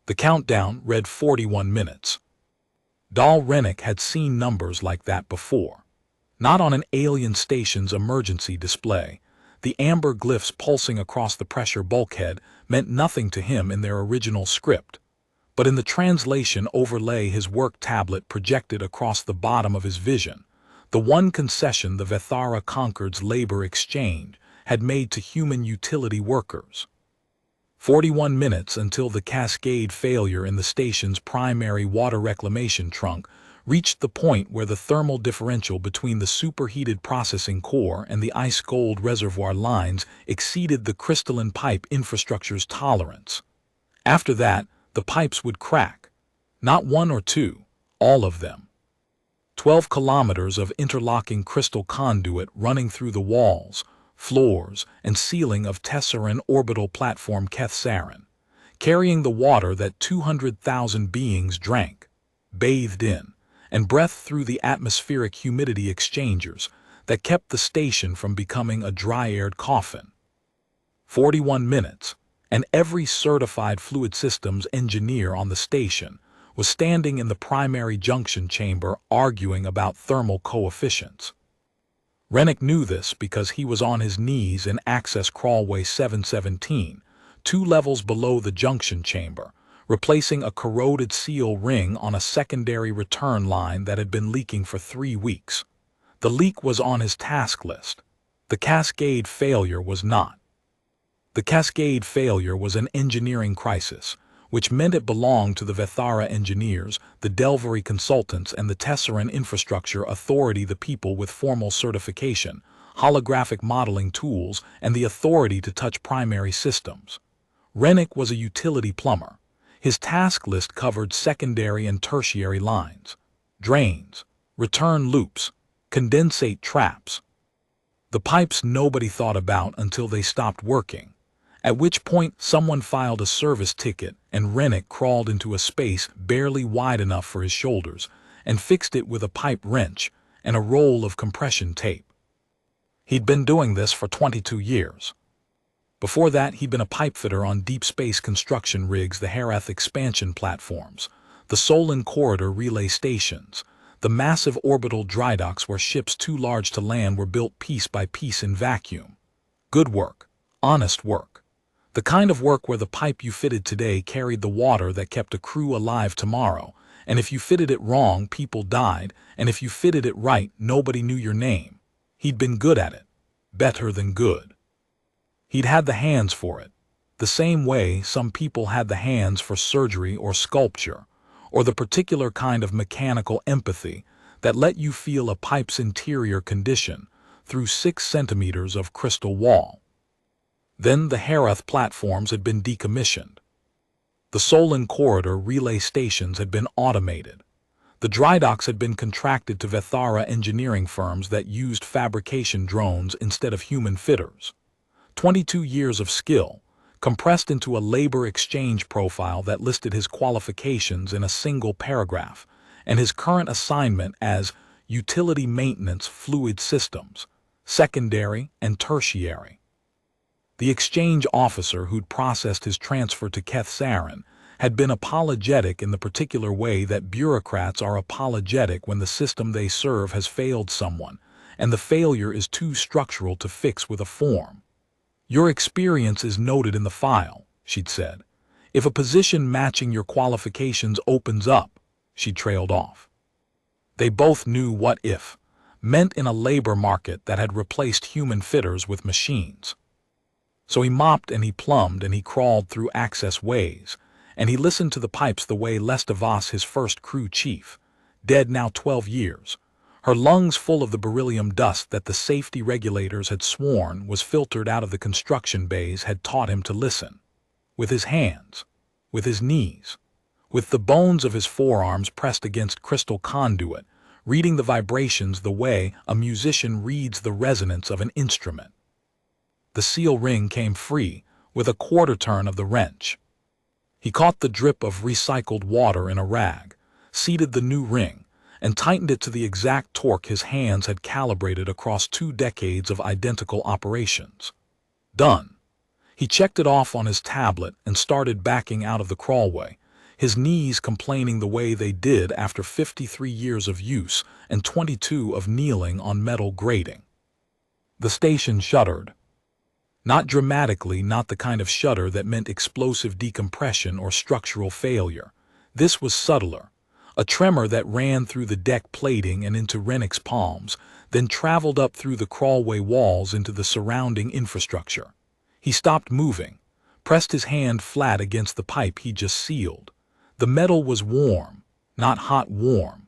The countdown read 41 minutes. Dal Rennick had seen numbers like that before. Not on an alien station's emergency display. The amber glyphs pulsing across the pressure bulkhead meant nothing to him in their original script. But in the translation overlay his work tablet projected across the bottom of his vision, the one concession the Vethara Concord's labor exchange had made to human utility workers. 41 minutes until the cascade failure in the station's primary water reclamation trunk reached the point where the thermal differential between the superheated processing core and the ice-cold reservoir lines exceeded the crystalline pipe infrastructure's tolerance. After that, the pipes would crack. Not one or two, all of them. 12 kilometers of interlocking crystal conduit running through the walls, floors, and ceiling of Tesseran orbital platform Kethsaran, carrying the water that 200,000 beings drank, bathed in, and breathed through the atmospheric humidity exchangers that kept the station from becoming a dry-aired coffin. 41 minutes, and every certified fluid systems engineer on the station was standing in the primary junction chamber arguing about thermal coefficients. Rennick knew this because he was on his knees in access crawlway 717, 2 levels below the junction chamber, replacing a corroded seal ring on a secondary return line that had been leaking for 3 weeks. The leak was on his task list. The cascade failure was not. The cascade failure was an engineering crisis, which meant it belonged to the Vethara engineers, the Delvery consultants, and the Tesseran Infrastructure Authority, the people with formal certification, holographic modeling tools, and the authority to touch primary systems. Rennick was a utility plumber. His task list covered secondary and tertiary lines, drains, return loops, condensate traps. The pipes nobody thought about until they stopped working, at which point someone filed a service ticket and Rennick crawled into a space barely wide enough for his shoulders and fixed it with a pipe wrench and a roll of compression tape. He'd been doing this for 22 years. Before that, he'd been a pipefitter on deep space construction rigs, the Herath expansion platforms, the Solon corridor relay stations, the massive orbital dry docks where ships too large to land were built piece by piece in vacuum. Good work, honest work. The kind of work where the pipe you fitted today carried the water that kept a crew alive tomorrow, and if you fitted it wrong, people died, and if you fitted it right, nobody knew your name. He'd been good at it. Better than good. He'd had the hands for it, the same way some people had the hands for surgery or sculpture, or the particular kind of mechanical empathy that let you feel a pipe's interior condition through 6 centimeters of crystal wall. Then the Herath platforms had been decommissioned. The Solon corridor relay stations had been automated. The dry docks had been contracted to Vethara engineering firms that used fabrication drones instead of human fitters. 22 years of skill, compressed into a labor exchange profile that listed his qualifications in a single paragraph, and his current assignment as Utility Maintenance Fluid Systems, Secondary and Tertiary. The exchange officer who'd processed his transfer to Kethsaran had been apologetic in the particular way that bureaucrats are apologetic when the system they serve has failed someone, and the failure is too structural to fix with a form. "Your experience is noted in the file," she'd said. "If a position matching your qualifications opens up," she trailed off. They both knew what "if" meant in a labor market that had replaced human fitters with machines. So he mopped and he plumbed and he crawled through access ways, and he listened to the pipes the way Lestavas, his first crew chief, dead now 12 years, her lungs full of the beryllium dust that the safety regulators had sworn was filtered out of the construction bays, had taught him to listen. With his hands, with his knees, with the bones of his forearms pressed against crystal conduit, reading the vibrations the way a musician reads the resonance of an instrument. The seal ring came free with a quarter turn of the wrench. He caught the drip of recycled water in a rag, seated the new ring, and tightened it to the exact torque his hands had calibrated across 2 decades of identical operations. Done. He checked it off on his tablet and started backing out of the crawlway, his knees complaining the way they did after 53 years of use and 22 of kneeling on metal grating. The station shuddered. Not dramatically, not the kind of shudder that meant explosive decompression or structural failure. This was subtler, a tremor that ran through the deck plating and into Rennick's palms, then traveled up through the crawlway walls into the surrounding infrastructure. He stopped moving, pressed his hand flat against the pipe he just sealed. The metal was warm, not hot warm.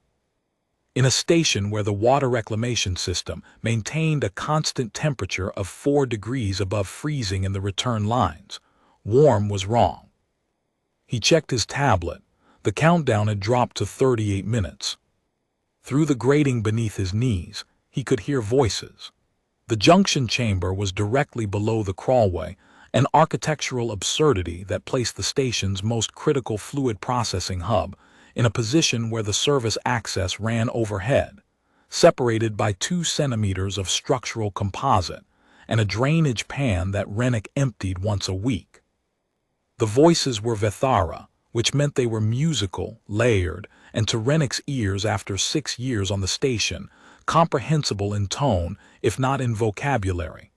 In a station where the water reclamation system maintained a constant temperature of 4 degrees above freezing in the return lines, warm was wrong. He checked his tablet. The countdown had dropped to 38 minutes. Through the grating beneath his knees, he could hear voices. The junction chamber was directly below the crawlway, an architectural absurdity that placed the station's most critical fluid processing hub in a position where the service access ran overhead, separated by 2 centimeters of structural composite and a drainage pan that Rennick emptied once a week. The voices were Vethara, which meant they were musical, layered, and to Rennick's ears after 6 years on the station, comprehensible in tone, if not in vocabulary.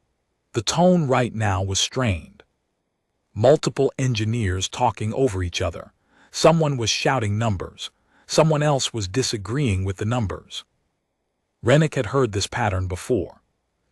The tone right now was strained. Multiple engineers talking over each other. Someone was shouting numbers. Someone else was disagreeing with the numbers. Rennick had heard this pattern before.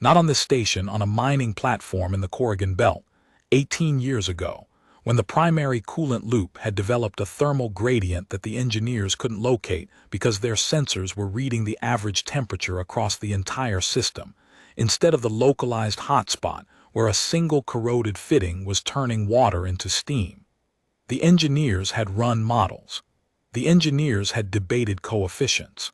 Not on this station, on a mining platform in the Corrigan Belt, 18 years ago, when the primary coolant loop had developed a thermal gradient that the engineers couldn't locate because their sensors were reading the average temperature across the entire system, instead of the localized hotspot where a single corroded fitting was turning water into steam. The engineers had run models. The engineers had debated coefficients.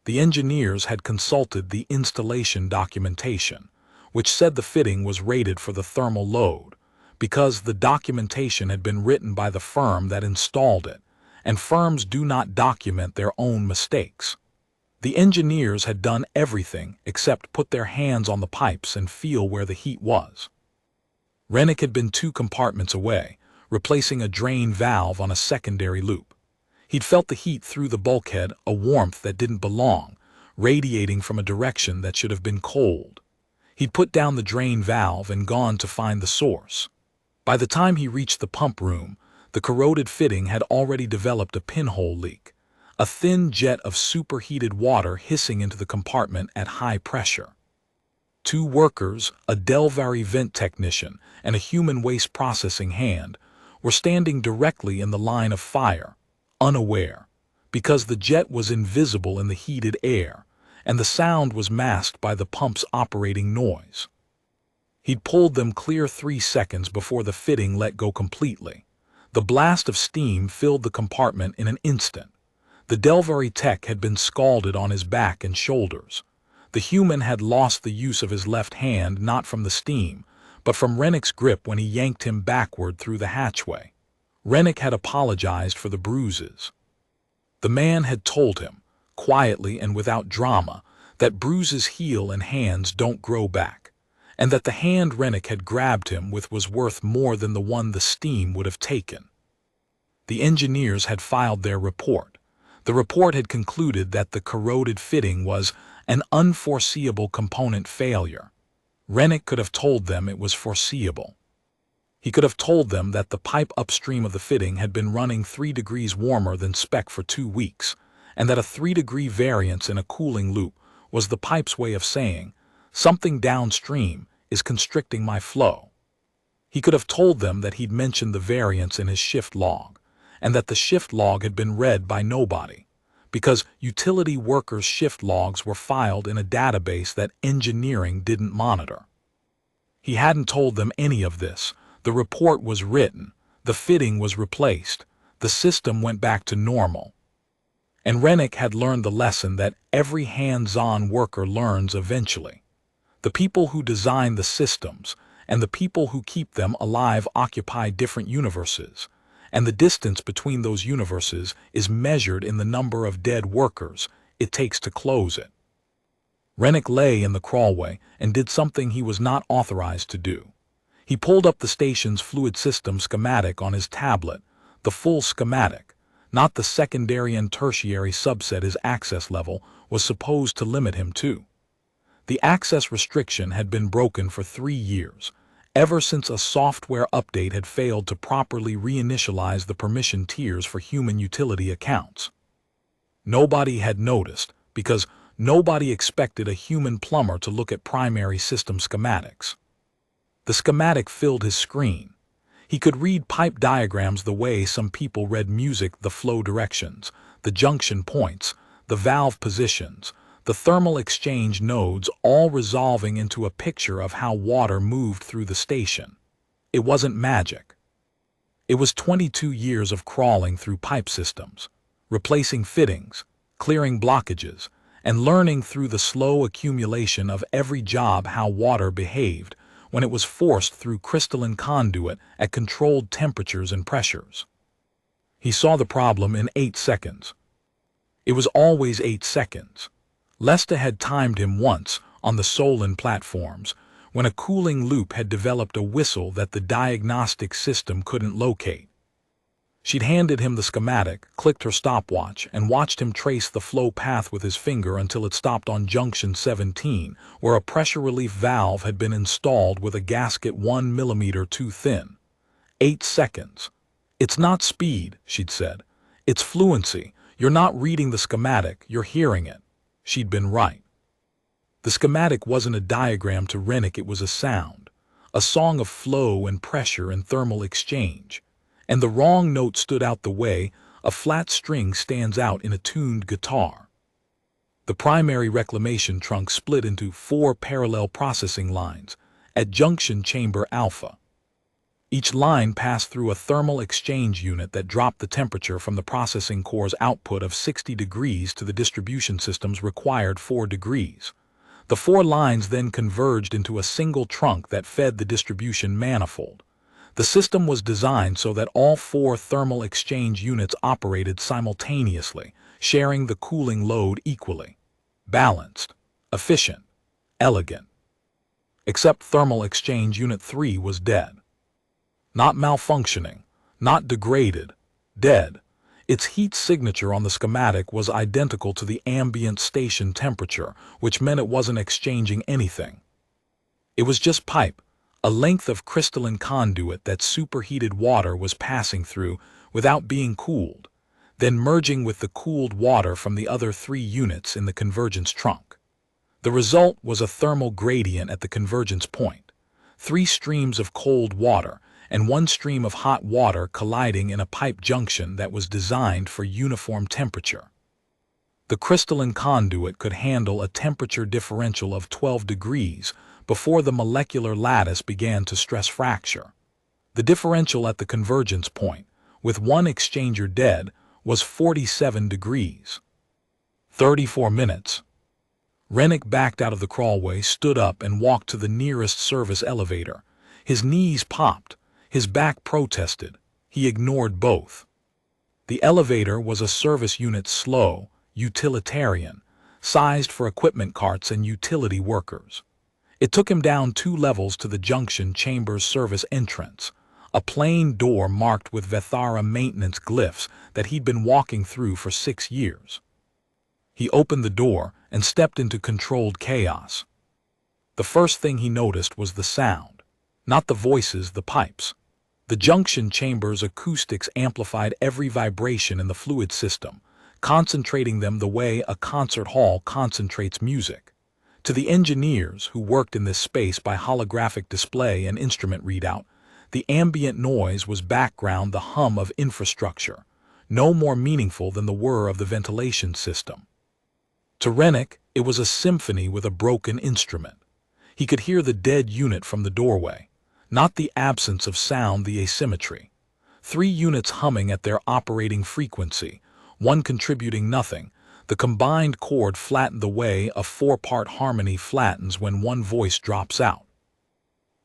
The engineers had consulted the installation documentation, which said the fitting was rated for the thermal load, because the documentation had been written by the firm that installed it, and firms do not document their own mistakes. The engineers had done everything except put their hands on the pipes and feel where the heat was. Rennick had been 2 compartments away, replacing a drain valve on a secondary loop. He'd felt the heat through the bulkhead, a warmth that didn't belong, radiating from a direction that should have been cold. He'd put down the drain valve and gone to find the source. By the time he reached the pump room, the corroded fitting had already developed a pinhole leak, a thin jet of superheated water hissing into the compartment at high pressure. 2 workers, a Delvari vent technician and a human waste processing hand, were standing directly in the line of fire, unaware, because the jet was invisible in the heated air, and the sound was masked by the pump's operating noise. He'd pulled them clear 3 seconds before the fitting let go completely. The blast of steam filled the compartment in an instant. The Delvari tech had been scalded on his back and shoulders. The human had lost the use of his left hand not from the steam, but from Rennick's grip when he yanked him backward through the hatchway. Rennick had apologized for the bruises. The man had told him, quietly and without drama, that bruises heal and hands don't grow back, and that the hand Rennick had grabbed him with was worth more than the one the steam would have taken. The engineers had filed their report. The report had concluded that the corroded fitting was an unforeseeable component failure. Rennick could have told them it was foreseeable. He could have told them that the pipe upstream of the fitting had been running 3 degrees warmer than spec for 2 weeks, and that a 3-degree variance in a cooling loop was the pipe's way of saying, something downstream is constricting my flow. He could have told them that he'd mentioned the variance in his shift log, and that the shift log had been read by nobody, because utility workers' shift logs were filed in a database that engineering didn't monitor. He hadn't told them any of this. The report was written, the fitting was replaced, the system went back to normal. And Rennick had learned the lesson that every hands-on worker learns eventually. The people who design the systems and the people who keep them alive occupy different universes, and the distance between those universes is measured in the number of dead workers it takes to close it. Rennick lay in the crawlway and did something he was not authorized to do. He pulled up the station's fluid system schematic on his tablet, The full schematic, not the secondary and tertiary subset his access level was supposed to limit him to. The access restriction had been broken for 3 years, ever since a software update had failed to properly reinitialize the permission tiers for human utility accounts. Nobody had noticed, because nobody expected a human plumber to look at primary system schematics. The schematic filled his screen. He could read pipe diagrams the way some people read music: the flow directions, the junction points, the valve positions, the thermal exchange nodes, all resolving into a picture of how water moved through the station. It wasn't magic. It was 22 years of crawling through pipe systems, replacing fittings, clearing blockages, and learning through the slow accumulation of every job how water behaved when it was forced through crystalline conduit at controlled temperatures and pressures. He saw the problem in 8 seconds. It was always 8 seconds. Lesta had timed him once on the Solon platforms when a cooling loop had developed a whistle that the diagnostic system couldn't locate. She'd handed him the schematic, clicked her stopwatch, and watched him trace the flow path with his finger until it stopped on junction 17, where a pressure relief valve had been installed with a gasket 1 millimeter too thin. 8 seconds. It's not speed, she'd said. It's fluency. You're not reading the schematic, you're hearing it. She'd been right. The schematic wasn't a diagram to Rennick, it was a sound, a song of flow and pressure and thermal exchange. And the wrong note stood out the way a flat string stands out in a tuned guitar. The primary reclamation trunk split into 4 parallel processing lines at junction chamber alpha. Each line passed through a thermal exchange unit that dropped the temperature from the processing core's output of 60 degrees to the distribution system's required 4 degrees. The 4 lines then converged into a single trunk that fed the distribution manifold. The system was designed so that all 4 thermal exchange units operated simultaneously, sharing the cooling load equally. Balanced, efficient, elegant. Except thermal exchange unit 3 was dead. Not malfunctioning, not degraded, dead. Its heat signature on the schematic was identical to the ambient station temperature, which meant it wasn't exchanging anything. It was just pipe, a length of crystalline conduit that superheated water was passing through without being cooled, then merging with the cooled water from the other 3 units in the convergence trunk. The result was a thermal gradient at the convergence point, 3 streams of cold water and 1 stream of hot water colliding in a pipe junction that was designed for uniform temperature. The crystalline conduit could handle a temperature differential of 12 degrees before the molecular lattice began to stress fracture. The differential at the convergence point, with 1 exchanger dead, was 47 degrees. 34 minutes. Rennick backed out of the crawlway, stood up, and walked to the nearest service elevator. His knees popped. His back protested. He ignored both. The elevator was a service unit, slow, utilitarian, sized for equipment carts and utility workers. It took him down 2 levels to the junction chamber's service entrance, a plain door marked with Vethara maintenance glyphs that he'd been walking through for 6 years. He opened the door and stepped into controlled chaos. The first thing he noticed was the sound. Not the voices, the pipes. The junction chamber's acoustics amplified every vibration in the fluid system, concentrating them the way a concert hall concentrates music. To the engineers who worked in this space by holographic display and instrument readout, the ambient noise was background, the hum of infrastructure, no more meaningful than the whir of the ventilation system. To Rennick, it was a symphony with a broken instrument. He could hear the dead unit from the doorway. Not the absence of sound, the asymmetry. 3 units humming at their operating frequency, 1 contributing nothing. The combined chord flattened the way a 4-part harmony flattens when 1 voice drops out.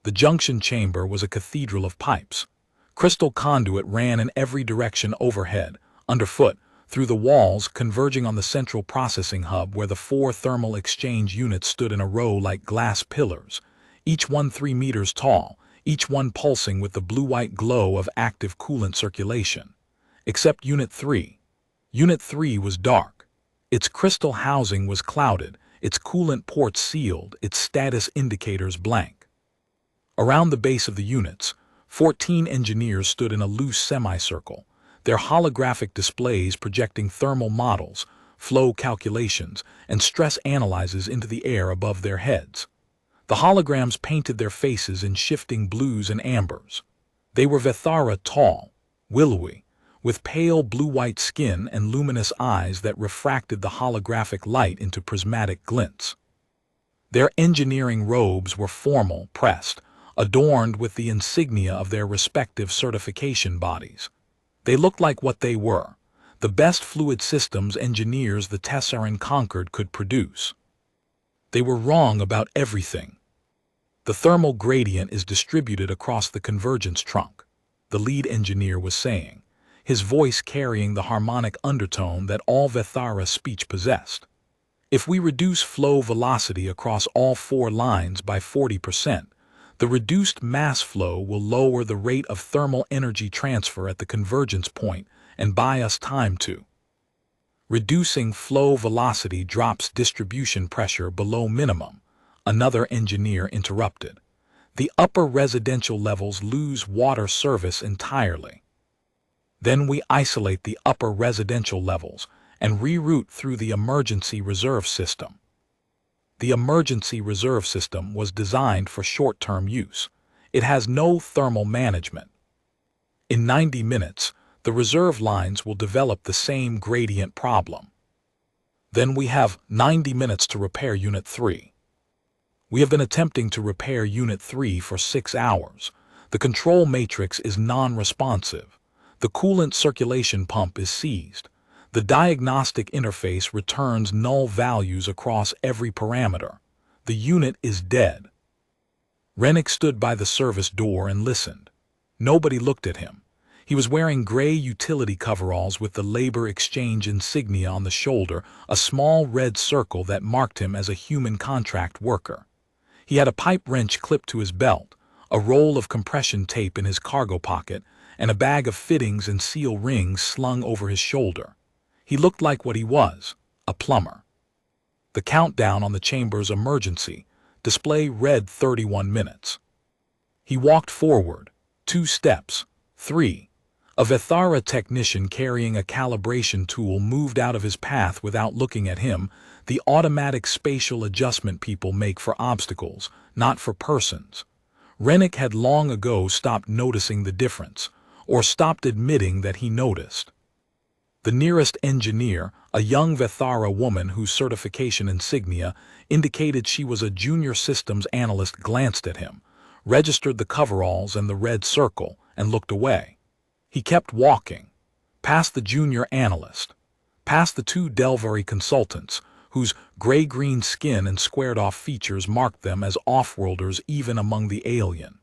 The junction chamber was a cathedral of pipes. Crystal conduit ran in every direction, overhead, underfoot, through the walls, converging on the central processing hub where the 4 thermal exchange units stood in a row like glass pillars, each one 3 meters tall, each one pulsing with the blue-white glow of active coolant circulation. except Unit 3. Unit 3 was dark. Its crystal housing was clouded, its coolant ports sealed, its status indicators blank. Around the base of the units, 14 engineers stood in a loose semicircle, their holographic displays projecting thermal models, flow calculations, and stress analyses into the air above their heads. The holograms painted their faces in shifting blues and ambers. They were Vethara tall, willowy, with pale blue-white skin and luminous eyes that refracted the holographic light into prismatic glints. Their engineering robes were formal, pressed, adorned with the insignia of their respective certification bodies. They looked like what they were, the best fluid systems engineers the Tessaran conquered could produce. They were wrong about everything. The thermal gradient is distributed across the convergence trunk, the lead engineer was saying, his voice carrying the harmonic undertone that all Vethara speech possessed. If we reduce flow velocity across all 4 lines by 40%, the reduced mass flow will lower the rate of thermal energy transfer at the convergence point and buy us time to. Reducing flow velocity drops distribution pressure below minimum, another engineer interrupted. The upper residential levels lose water service entirely. Then we isolate the upper residential levels and reroute through the emergency reserve system. The emergency reserve system was designed for short-term use. It has no thermal management. In 90 minutes, the reserve lines will develop the same gradient problem. Then we have 90 minutes to repair Unit 3. We have been attempting to repair Unit 3 for 6 hours. The control matrix is non-responsive. The coolant circulation pump is seized. The diagnostic interface returns null values across every parameter. The unit is dead. Rennick stood by the service door and listened. Nobody looked at him. He was wearing gray utility coveralls with the labor exchange insignia on the shoulder, a small red circle that marked him as a human contract worker. He had a pipe wrench clipped to his belt, a roll of compression tape in his cargo pocket, and a bag of fittings and seal rings slung over his shoulder. He looked like what he was, a plumber. The countdown on the chamber's emergency display read 31 minutes. He walked forward, 2 steps, 3. A Vethara technician carrying a calibration tool moved out of his path without looking at him, the automatic spatial adjustment people make for obstacles, not for persons. Rennick had long ago stopped noticing the difference, or stopped admitting that he noticed. The nearest engineer, a young Vethara woman whose certification insignia indicated she was a junior systems analyst, glanced at him, registered the coveralls and the red circle, and looked away. He kept walking, past the junior analyst, past the 2 Delvari consultants, whose gray-green skin and squared-off features marked them as off-worlders even among the alien,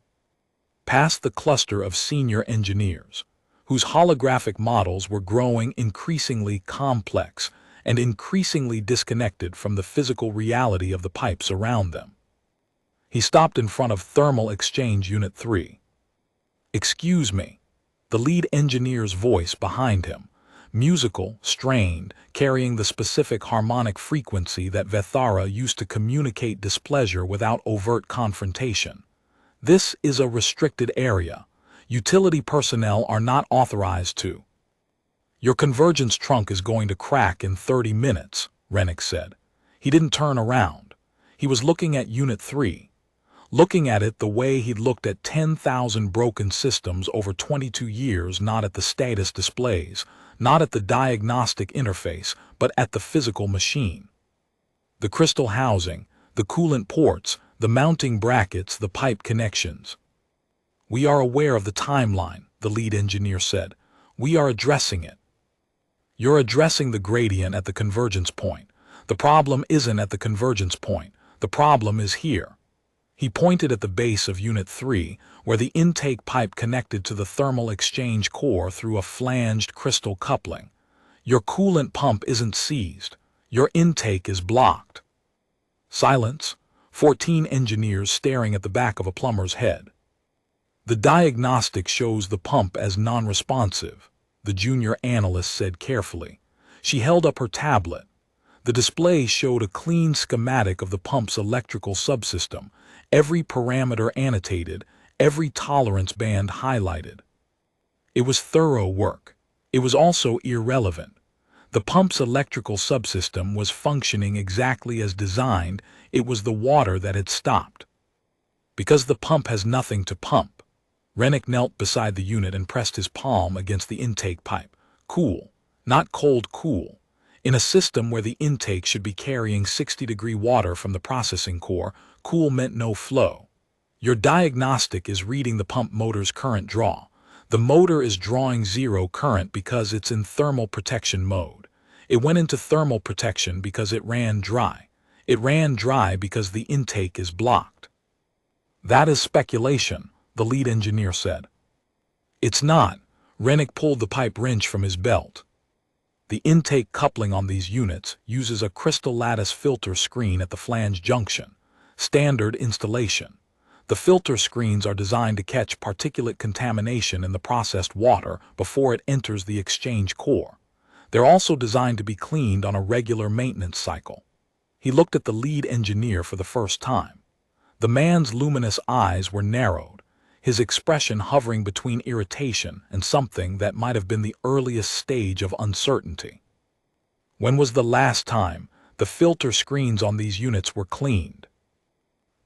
past the cluster of senior engineers, whose holographic models were growing increasingly complex and increasingly disconnected from the physical reality of the pipes around them. He stopped in front of Thermal Exchange Unit 3. "Excuse me." The lead engineer's voice behind him, musical, strained, carrying the specific harmonic frequency that Vethara used to communicate displeasure without overt confrontation. "This is a restricted area. Utility personnel are not authorized to." "Your convergence trunk is going to crack in 30 minutes, Rennick said. He didn't turn around. He was looking at Unit 3. Looking at it the way he'd looked at 10,000 broken systems over 22 years, not at the status displays, not at the diagnostic interface, but at the physical machine. The crystal housing, the coolant ports, the mounting brackets, the pipe connections. "We are aware of the timeline," the lead engineer said. "We are addressing it." "You're addressing the gradient at the convergence point. The problem isn't at the convergence point. The problem is here." He pointed at the base of Unit 3, where the intake pipe connected to the thermal exchange core through a flanged crystal coupling. "Your coolant pump isn't seized. Your intake is blocked." Silence. 14 engineers staring at the back of a plumber's head. "The diagnostic shows the pump as non-responsive," the junior analyst said carefully. She held up her tablet. The display showed a clean schematic of the pump's electrical subsystem, every parameter annotated, every tolerance band highlighted. It was thorough work. It was also irrelevant. The pump's electrical subsystem was functioning exactly as designed. It was the water that had stopped. Because the pump has nothing to pump. Rennick knelt beside the unit and pressed his palm against the intake pipe. Cool, not cold, cool. In a system where the intake should be carrying 60-degree water from the processing core, cool meant no flow. Your diagnostic is reading the pump motor's current draw. The motor is drawing zero current because it's in thermal protection mode. It went into thermal protection because it ran dry. It ran dry because the intake is blocked. That is speculation, the lead engineer said. It's not. Rennick pulled the pipe wrench from his belt. The intake coupling on these units uses a crystal lattice filter screen at the flange junction. Standard installation. The filter screens are designed to catch particulate contamination in the processed water before it enters the exchange core. They're also designed to be cleaned on a regular maintenance cycle. He looked at the lead engineer for the first time. The man's luminous eyes were narrowed, his expression hovering between irritation and something that might have been the earliest stage of uncertainty. When was the last time the filter screens on these units were cleaned?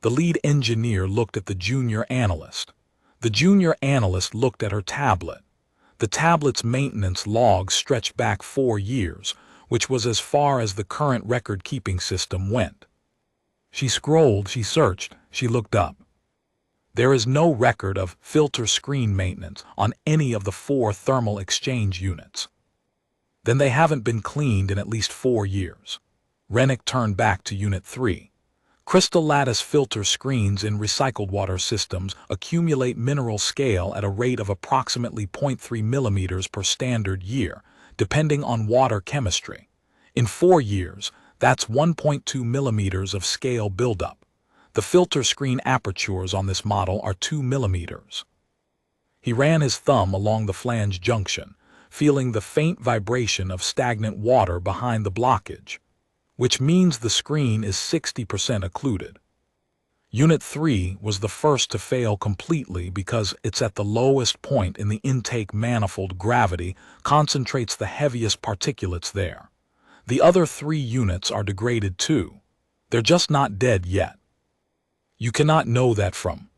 The lead engineer looked at the junior analyst. The junior analyst looked at her tablet. The tablet's maintenance logs stretched back 4 years, which was as far as the current record-keeping system went. She scrolled, she searched, she looked up. There is no record of filter screen maintenance on any of the 4 thermal exchange units. Then they haven't been cleaned in at least 4 years. Rennick turned back to Unit 3. Crystal lattice filter screens in recycled water systems accumulate mineral scale at a rate of approximately 0.3 millimeters per standard year, depending on water chemistry. In 4 years, that's 1.2 millimeters of scale buildup. The filter screen apertures on this model are 2 millimeters. He ran his thumb along the flange junction, feeling the faint vibration of stagnant water behind the blockage, which means the screen is 60% occluded. Unit 3 was the first to fail completely because it's at the lowest point in the intake manifold. Gravity concentrates the heaviest particulates there. The other 3 units are degraded too. They're just not dead yet. You cannot know that from.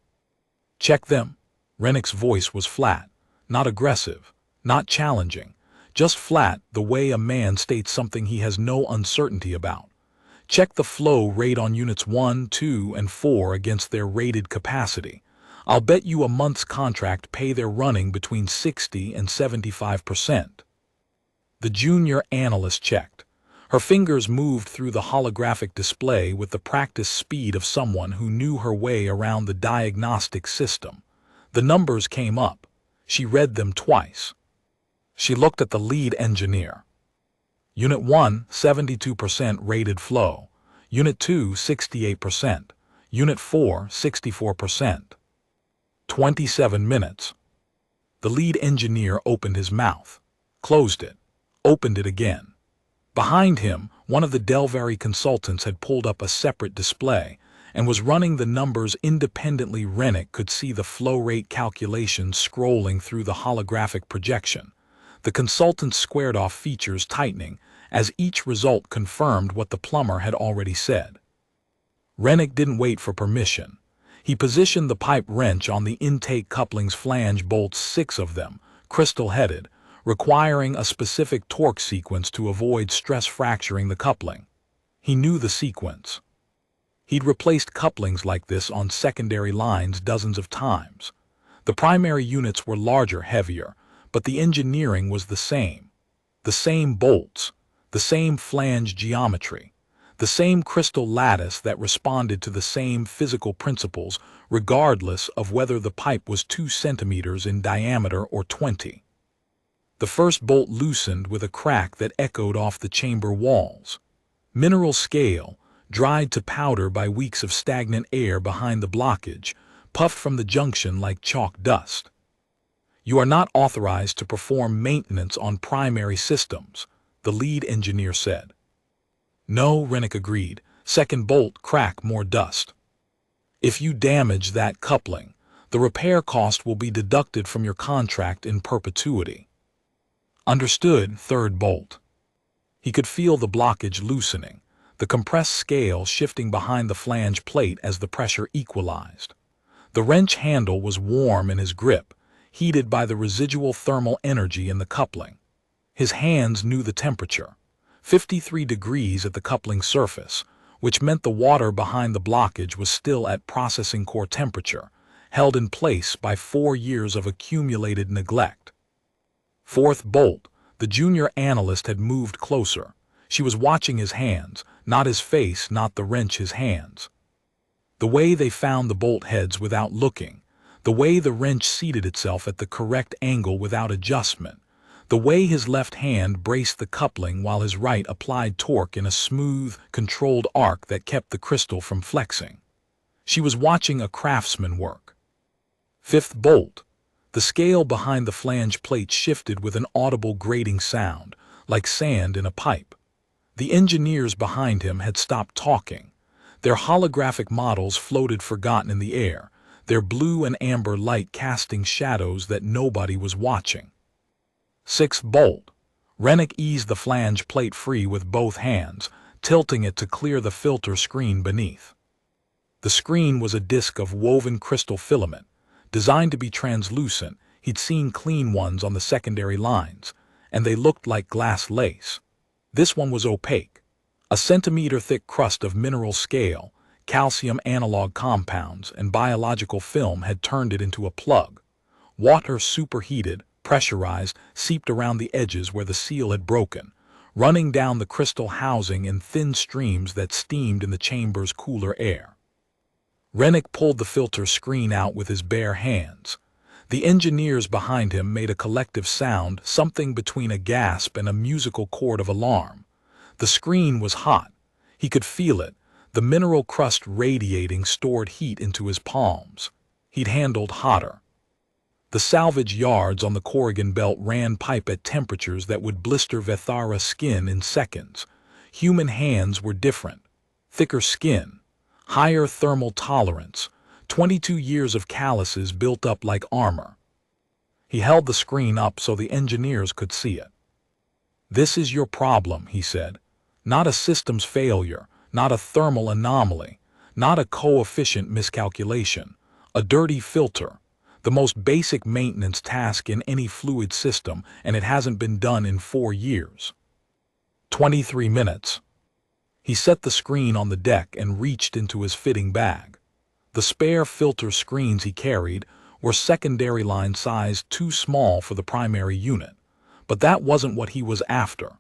Check them. Rennick's voice was flat, not aggressive, not challenging. Just flat, the way a man states something he has no uncertainty about. Check the flow rate on units 1, 2, and 4 against their rated capacity. I'll bet you a month's contract pay they're running between 60 and 75%. The junior analyst checked. Her fingers moved through the holographic display with the practiced speed of someone who knew her way around the diagnostic system. The numbers came up. She read them twice. She looked at the lead engineer. Unit 1, 72% rated flow. Unit 2, 68%. Unit 4, 64%. 27 minutes. The lead engineer opened his mouth, closed it, opened it again. Behind him, one of the Delvary consultants had pulled up a separate display and was running the numbers independently. Rennick could see the flow rate calculations scrolling through the holographic projection. The consultant squared off features tightening as each result confirmed what the plumber had already said. Rennick didn't wait for permission. He positioned the pipe wrench on the intake coupling's flange bolts, 6 of them, crystal-headed, requiring a specific torque sequence to avoid stress fracturing the coupling. He knew the sequence. He'd replaced couplings like this on secondary lines dozens of times. The primary units were larger, heavier, but the engineering was the same. The same bolts, the same flange geometry, the same crystal lattice that responded to the same physical principles, regardless of whether the pipe was 2 centimeters in diameter or 20. The first bolt loosened with a crack that echoed off the chamber walls. Mineral scale, dried to powder by weeks of stagnant air behind the blockage, puffed from the junction like chalk dust. "You are not authorized to perform maintenance on primary systems," the lead engineer said. "No," Rennick agreed. "Second bolt, crack, more dust. If you damage that coupling, the repair cost will be deducted from your contract in perpetuity." "Understood." Third bolt. He could feel the blockage loosening, the compressed scale shifting behind the flange plate as the pressure equalized. The wrench handle was warm in his grip, heated by the residual thermal energy in the coupling. His hands knew the temperature, 53 degrees at the coupling surface, which meant the water behind the blockage was still at processing core temperature, held in place by 4 years of accumulated neglect. Fourth bolt. The junior analyst had moved closer. She was watching his hands, not his face, not the wrench, his hands. The way they found the bolt heads without looking, the way the wrench seated itself at the correct angle without adjustment, the way his left hand braced the coupling while his right applied torque in a smooth, controlled arc that kept the crystal from flexing. She was watching a craftsman work. Fifth bolt. The scale behind the flange plate shifted with an audible grating sound, like sand in a pipe. The engineers behind him had stopped talking. Their holographic models floated forgotten in the air, their blue and amber light casting shadows that nobody was watching. Sixth bolt. Rennick eased the flange plate free with both hands, tilting it to clear the filter screen beneath. The screen was a disc of woven crystal filament, designed to be translucent. He'd seen clean ones on the secondary lines, and they looked like glass lace. This one was opaque. A centimeter-thick crust of mineral scale, calcium analog compounds, and biological film had turned it into a plug. Water superheated, pressurized, seeped around the edges where the seal had broken, running down the crystal housing in thin streams that steamed in the chamber's cooler air. Rennick pulled the filter screen out with his bare hands. The engineers behind him made a collective sound, something between a gasp and a musical chord of alarm. The screen was hot. He could feel it, the mineral crust radiating stored heat into his palms. He'd handled hotter. The salvage yards on the Corrigan belt ran pipe at temperatures that would blister Vethara skin in seconds. Human hands were different. Thicker skin, higher thermal tolerance, 22 years of calluses built up like armor. He held the screen up so the engineers could see it. "This is your problem," he said. "Not a systems failure, not a thermal anomaly, not a coefficient miscalculation. A dirty filter. The most basic maintenance task in any fluid system, and it hasn't been done in 4 years. 23 minutes. He set the screen on the deck and reached into his fitting bag. The spare filter screens he carried were secondary line size too small for the primary unit, but that wasn't what he was after.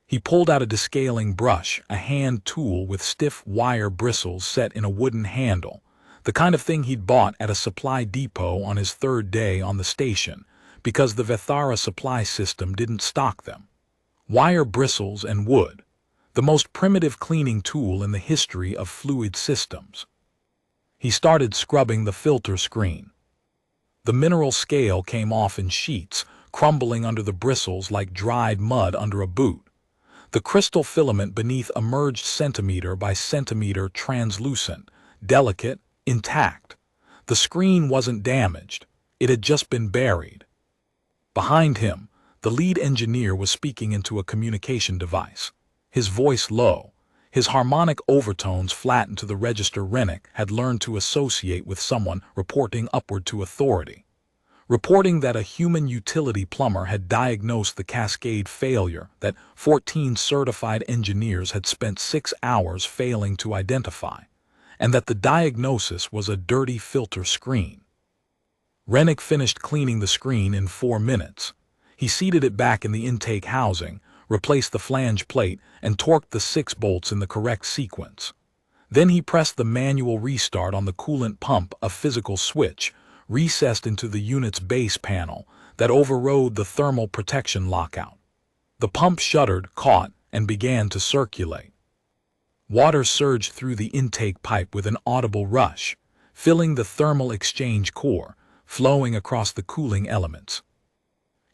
He pulled out a descaling brush, a hand tool with stiff wire bristles set in a wooden handle, the kind of thing he'd bought at a supply depot on his 3rd day on the station, because the Vethara supply system didn't stock them. Wire bristles and wood, the most primitive cleaning tool in the history of fluid systems. He started scrubbing the filter screen. The mineral scale came off in sheets, crumbling under the bristles like dried mud under a boot. The crystal filament beneath emerged centimeter by centimeter, translucent, delicate, intact. The screen wasn't damaged. It had just been buried. Behind him, the lead engineer was speaking into a communication device, his voice low, his harmonic overtones flattened to the register Rennick had learned to associate with someone reporting upward to authority. Reporting that a human utility plumber had diagnosed the cascade failure that 14 certified engineers had spent 6 hours failing to identify, and that the diagnosis was a dirty filter screen. Rennick finished cleaning the screen in 4 minutes. He seated it back in the intake housing, replaced the flange plate, and torqued the 6 bolts in the correct sequence. Then he pressed the manual restart on the coolant pump, a physical switch, recessed into the unit's base panel that overrode the thermal protection lockout. The pump shuddered, caught, and began to circulate. Water surged through the intake pipe with an audible rush, filling the thermal exchange core, flowing across the cooling elements.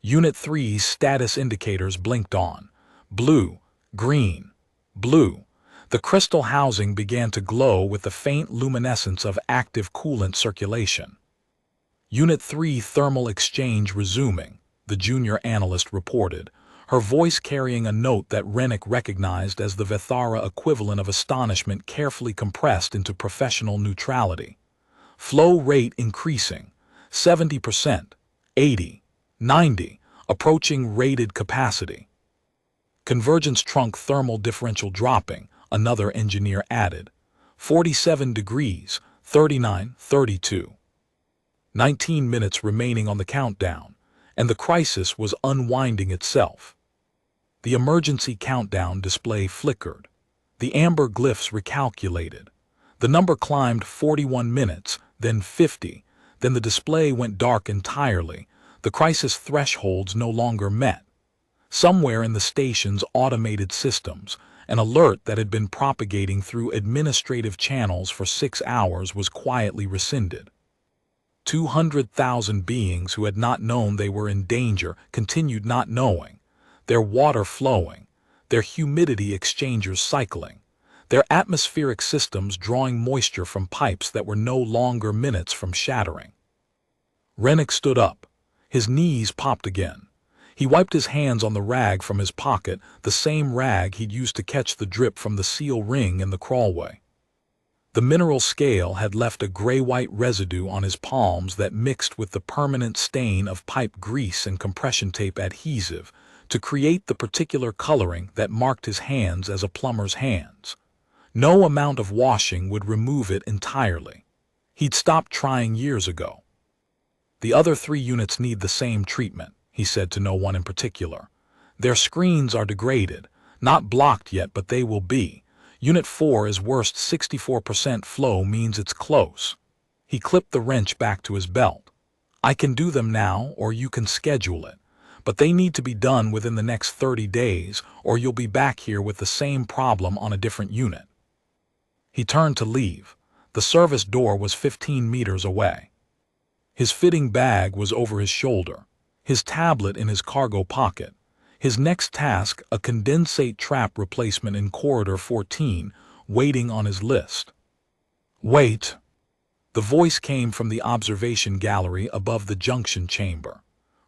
Unit 3's status indicators blinked on. Blue, green, blue. The crystal housing began to glow with the faint luminescence of active coolant circulation. Unit 3 thermal exchange resuming, the junior analyst reported, her voice carrying a note that Rennick recognized as the Vethara equivalent of astonishment carefully compressed into professional neutrality. Flow rate increasing, 70%, 80, 90, approaching rated capacity. Convergence trunk thermal differential dropping, another engineer added. 47 degrees, 39, 32. 19 minutes remaining on the countdown, and the crisis was unwinding itself. The emergency countdown display flickered. The amber glyphs recalculated. The number climbed 41 minutes, then 50, then the display went dark entirely. The crisis thresholds no longer met. Somewhere in the station's automated systems, an alert that had been propagating through administrative channels for 6 hours was quietly rescinded. 200,000 beings who had not known they were in danger continued not knowing, their water flowing, their humidity exchangers cycling, their atmospheric systems drawing moisture from pipes that were no longer minutes from shattering. Rennick stood up. His knees popped again. He wiped his hands on the rag from his pocket, the same rag he'd used to catch the drip from the seal ring in the crawlway. The mineral scale had left a gray-white residue on his palms that mixed with the permanent stain of pipe grease and compression tape adhesive to create the particular coloring that marked his hands as a plumber's hands. No amount of washing would remove it entirely. He'd stopped trying years ago. The other 3 units need the same treatment, he said to no one in particular. Their screens are degraded, not blocked yet, but they will be. Unit 4 is worst 64% flow means it's close. He clipped the wrench back to his belt. I can do them now, or you can schedule it. But they need to be done within the next 30 days, or you'll be back here with the same problem on a different unit. He turned to leave. The service door was 15 meters away. His fitting bag was over his shoulder, his tablet in his cargo pocket. His next task, a condensate trap replacement in Corridor 14, waiting on his list. Wait. The voice came from the observation gallery above the junction chamber.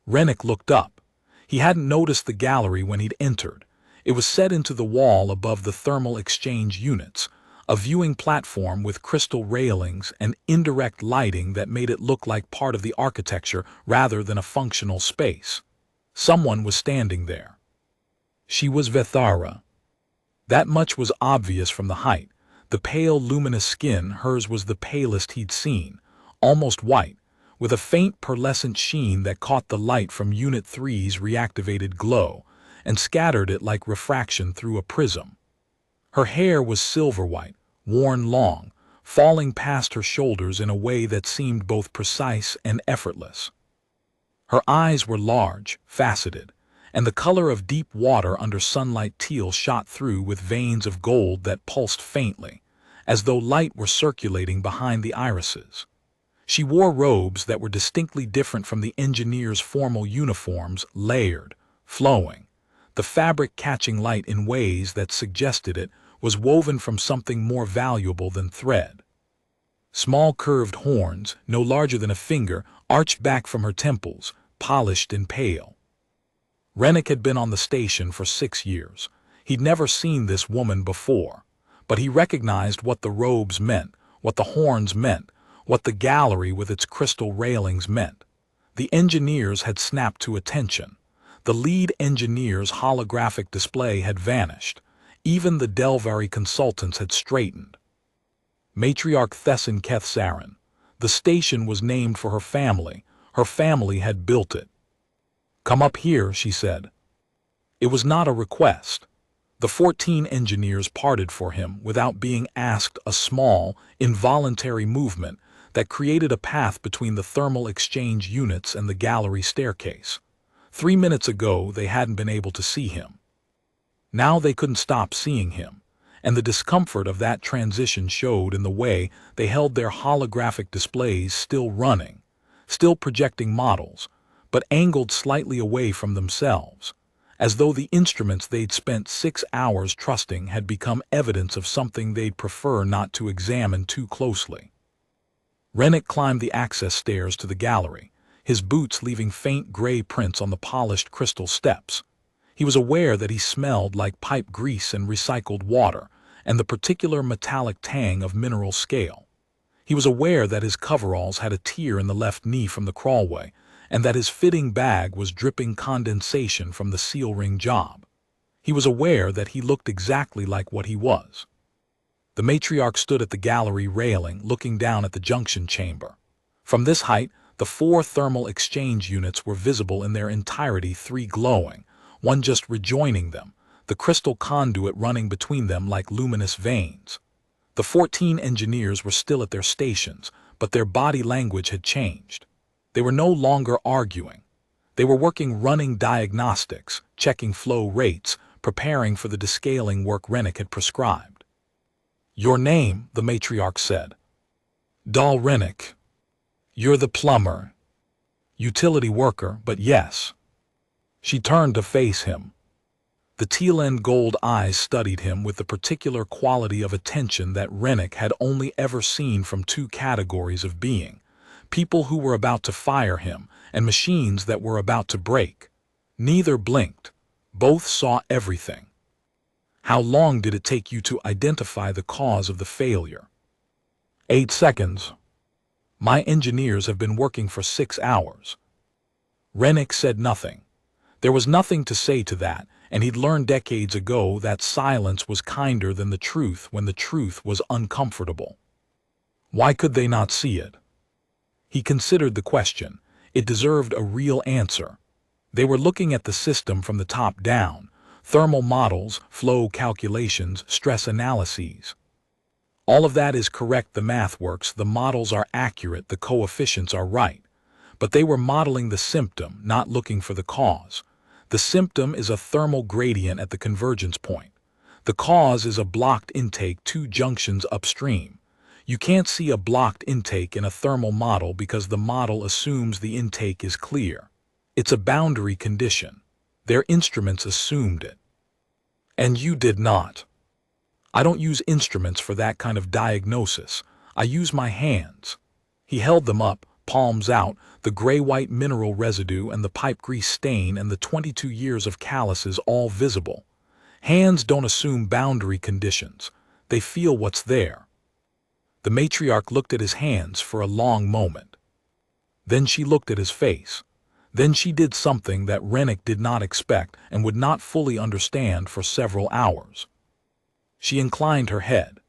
Rennick looked up. He hadn't noticed the gallery when he'd entered. It was set into the wall above the thermal exchange units, a viewing platform with crystal railings and indirect lighting that made it look like part of the architecture rather than a functional space. Someone was standing there. She was Vethara. That much was obvious from the height. The pale, luminous skin, hers was the palest he'd seen, almost white, with a faint pearlescent sheen that caught the light from Unit 3's reactivated glow and scattered it like refraction through a prism. Her hair was silver white, worn long, falling past her shoulders in a way that seemed both precise and effortless. Her eyes were large, faceted, and the color of deep water under sunlight teal shot through with veins of gold that pulsed faintly, as though light were circulating behind the irises. She wore robes that were distinctly different from the engineers' formal uniforms, layered, flowing, the fabric catching light in ways that suggested it was woven from something more valuable than thread. Small curved horns, no larger than a finger, arched back from her temples, polished and pale. Rennick had been on the station for 6 years. He'd never seen this woman before, but he recognized what the robes meant, what the horns meant, what the gallery with its crystal railings meant. The engineers had snapped to attention. The lead engineer's holographic display had vanished. Even the Delvari consultants had straightened. Matriarch Thessin Kethsarin. The station was named for her family. Her family had built it. "Come up here," she said. It was not a request. The 14 engineers parted for him without being asked, a small, involuntary movement that created a path between the thermal exchange units and the gallery staircase. 3 minutes ago they hadn't been able to see him. Now they couldn't stop seeing him, and the discomfort of that transition showed in the way they held their holographic displays still running, still projecting models, but angled slightly away from themselves, as though the instruments they'd spent 6 hours trusting had become evidence of something they'd prefer not to examine too closely. Rennick climbed the access stairs to the gallery, his boots leaving faint gray prints on the polished crystal steps. He was aware that he smelled like pipe grease and recycled water, and the particular metallic tang of mineral scale. He was aware that his coveralls had a tear in the left knee from the crawlway, and that his fitting bag was dripping condensation from the seal ring job. He was aware that he looked exactly like what he was. The matriarch stood at the gallery railing, looking down at the junction chamber. From this height, the 4 thermal exchange units were visible in their entirety, 3 glowing, one just rejoining them, the crystal conduit running between them like luminous veins. The 14 engineers were still at their stations, but their body language had changed. They were no longer arguing. They were working running diagnostics, checking flow rates, preparing for the descaling work Rennick had prescribed. "Your name," the matriarch said. "Dahl Rennick. You're the plumber. Utility worker, but yes." She turned to face him. The teal and gold eyes studied him with the particular quality of attention that Rennick had only ever seen from 2 categories of being: people who were about to fire him and machines that were about to break. Neither blinked. Both saw everything. "How long did it take you to identify the cause of the failure?" 8 seconds. "My engineers have been working for 6 hours. Rennick said nothing. There was nothing to say to that, and he'd learned decades ago that silence was kinder than the truth when the truth was uncomfortable. Why could they not see it? He considered the question. It deserved a real answer. They were looking at the system from the top down: thermal models, flow calculations, stress analyses. All of that is correct, the math works, the models are accurate, the coefficients are right. But they were modeling the symptom, not looking for the cause. The symptom is a thermal gradient at the convergence point. The cause is a blocked intake 2 junctions upstream. You can't see a blocked intake in a thermal model because the model assumes the intake is clear. It's a boundary condition. Their instruments assumed it. And you did not. I don't use instruments for that kind of diagnosis. I use my hands. He held them up, palms out, the gray-white mineral residue and the pipe grease stain and the 22 years of calluses all visible. Hands don't assume boundary conditions. They feel what's there. The matriarch looked at his hands for a long moment. Then she looked at his face. Then she did something that Rennick did not expect and would not fully understand for several hours. She inclined her head.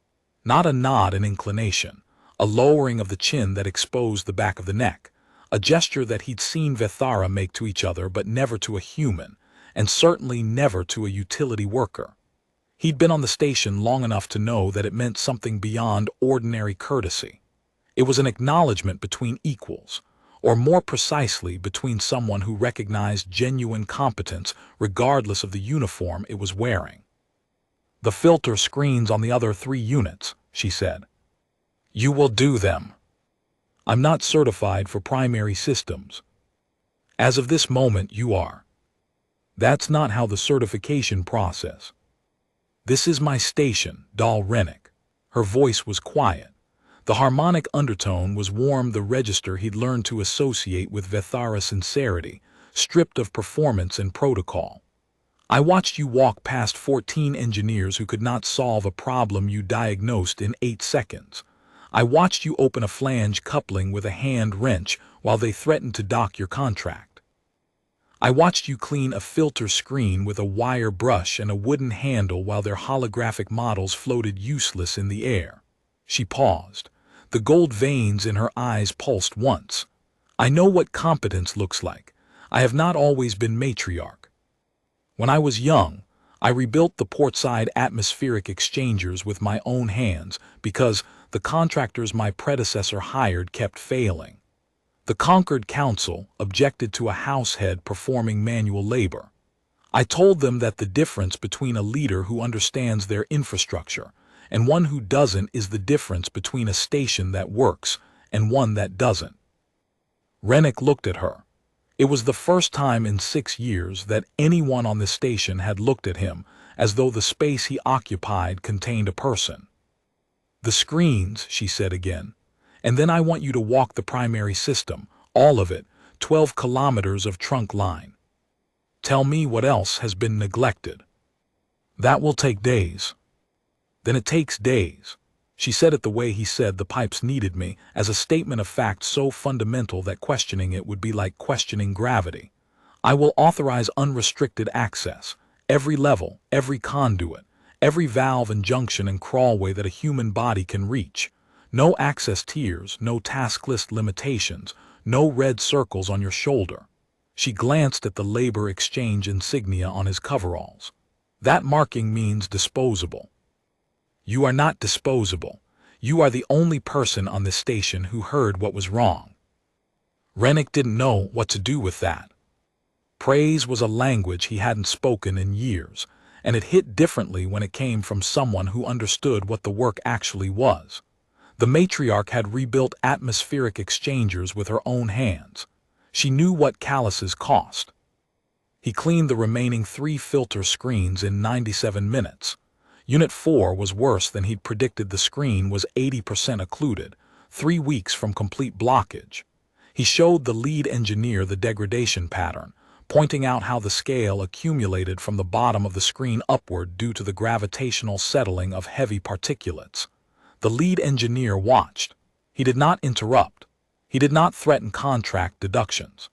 Not a nod, an inclination, a lowering of the chin that exposed the back of the neck, a gesture that he'd seen Vethara make to each other but never to a human, and certainly never to a utility worker. He'd been on the station long enough to know that it meant something beyond ordinary courtesy. It was an acknowledgement between equals, or more precisely between someone who recognized genuine competence regardless of the uniform it was wearing. "The filter screens on the other 3 units," she said. "You will do them. I'm not certified for primary systems. As of this moment, you are. That's not how the certification process. This is my station, Dahl Rennick." Her voice was quiet. The harmonic undertone was warm, the register he'd learned to associate with Vethara sincerity, stripped of performance and protocol. "I watched you walk past 14 engineers who could not solve a problem you diagnosed in 8 seconds. I watched you open a flange coupling with a hand wrench while they threatened to dock your contract. I watched you clean a filter screen with a wire brush and a wooden handle while their holographic models floated useless in the air." She paused. The gold veins in her eyes pulsed once. "I know what competence looks like. I have not always been matriarch. When I was young, I rebuilt the portside atmospheric exchangers with my own hands because the contractors my predecessor hired kept failing. The Concord Council objected to a househead performing manual labor. I told them that the difference between a leader who understands their infrastructure and one who doesn't is the difference between a station that works and one that doesn't." Rennick looked at her. It was the first time in 6 years that anyone on the station had looked at him as though the space he occupied contained a person. "The screens," she said again. "And then I want you to walk the primary system, all of it, 12 kilometers of trunk line. Tell me what else has been neglected." "That will take days." "Then it takes days." She said it the way he said the pipes needed me, as a statement of fact so fundamental that questioning it would be like questioning gravity. "I will authorize unrestricted access. Every level, every conduit, every valve and junction and crawlway that a human body can reach. No access tiers, no task list limitations, no red circles on your shoulder." She glanced at the labor exchange insignia on his coveralls. "That marking means disposable." "You are not disposable. You are the only person on this station who heard what was wrong." Rennick didn't know what to do with that. Praise was a language he hadn't spoken in years, and it hit differently when it came from someone who understood what the work actually was. The matriarch had rebuilt atmospheric exchangers with her own hands. She knew what calluses cost. He cleaned the remaining 3 filter screens in 97 minutes. Unit 4 was worse than he'd predicted. The screen was 80% occluded, 3 weeks from complete blockage. He showed the lead engineer the degradation pattern, pointing out how the scale accumulated from the bottom of the screen upward due to the gravitational settling of heavy particulates. The lead engineer watched. He did not interrupt. He did not threaten contract deductions.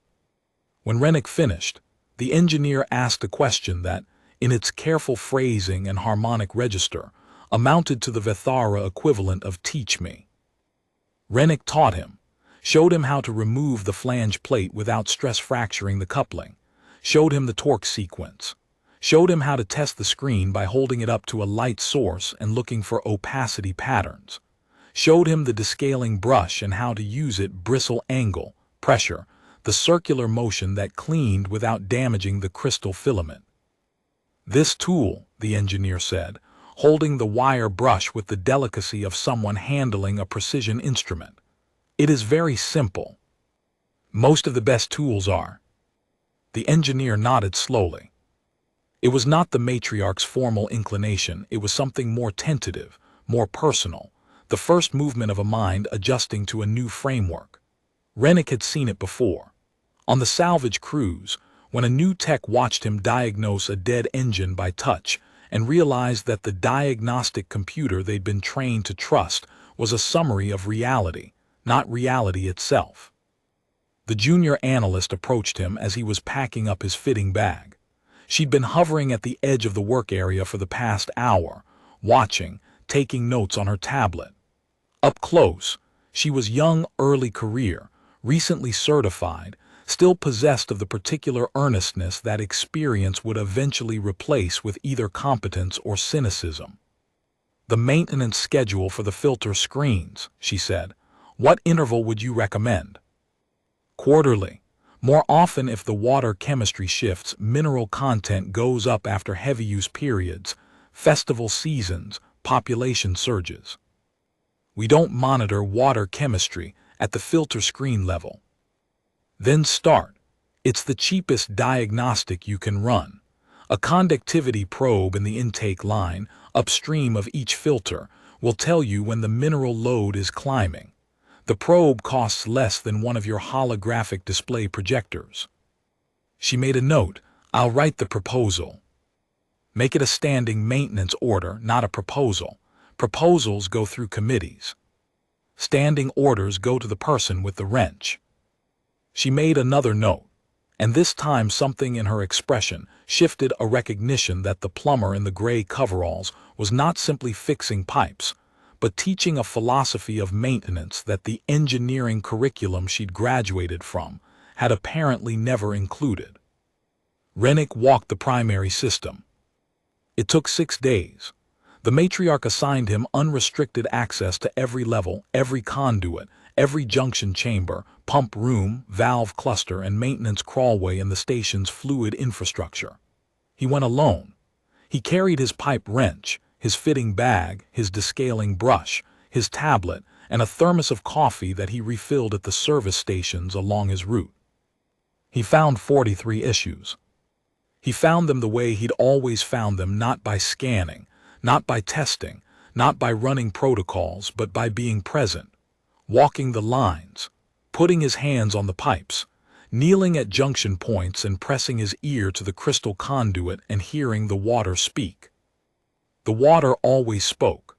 When Rennick finished, the engineer asked a question that, in its careful phrasing and harmonic register, amounted to the Vithara equivalent of "teach me." Rennick taught him, showed him how to remove the flange plate without stress fracturing the coupling, showed him the torque sequence, showed him how to test the screen by holding it up to a light source and looking for opacity patterns, showed him the descaling brush and how to use it, bristle angle, pressure, the circular motion that cleaned without damaging the crystal filament. "This tool," the engineer said, holding the wire brush with the delicacy of someone handling a precision instrument, "it is very simple. Most of the best tools are." The engineer nodded slowly. It was not the matriarch's formal inclination, it was something more tentative, more personal, the first movement of a mind adjusting to a new framework. Rennick had seen it before. On the salvage cruise, when a new tech watched him diagnose a dead engine by touch and realized that the diagnostic computer they'd been trained to trust was a summary of reality, not reality itself. The junior analyst approached him as he was packing up his fitting bag. She'd been hovering at the edge of the work area for the past hour, watching, taking notes on her tablet. Up close, she was young, early career, recently certified, still possessed of the particular earnestness that experience would eventually replace with either competence or cynicism. "The maintenance schedule for the filter screens," she said. "What interval would you recommend?" "Quarterly. More often if the water chemistry shifts, mineral content goes up after heavy use periods, festival seasons, population surges. We don't monitor water chemistry at the filter screen level." "Then start. It's the cheapest diagnostic you can run. A conductivity probe in the intake line, upstream of each filter, will tell you when the mineral load is climbing. The probe costs less than one of your holographic display projectors." She made a note. "I'll write the proposal." "Make it a standing maintenance order, not a proposal. Proposals go through committees. Standing orders go to the person with the wrench." She made another note, and this time something in her expression shifted, a recognition that the plumber in the gray coveralls was not simply fixing pipes, but teaching a philosophy of maintenance that the engineering curriculum she'd graduated from had apparently never included. Rennick walked the primary system. It took 6 days. The matriarch assigned him unrestricted access to every level, every conduit, every junction chamber, pump room, valve cluster, and maintenance crawlway in the station's fluid infrastructure. He went alone. He carried his pipe wrench, his fitting bag, his descaling brush, his tablet, and a thermos of coffee that he refilled at the service stations along his route. He found 43 issues. He found them the way he'd always found them, not by scanning, not by testing, not by running protocols, but by being present, walking the lines, putting his hands on the pipes, kneeling at junction points and pressing his ear to the crystal conduit and hearing the water speak. The water always spoke.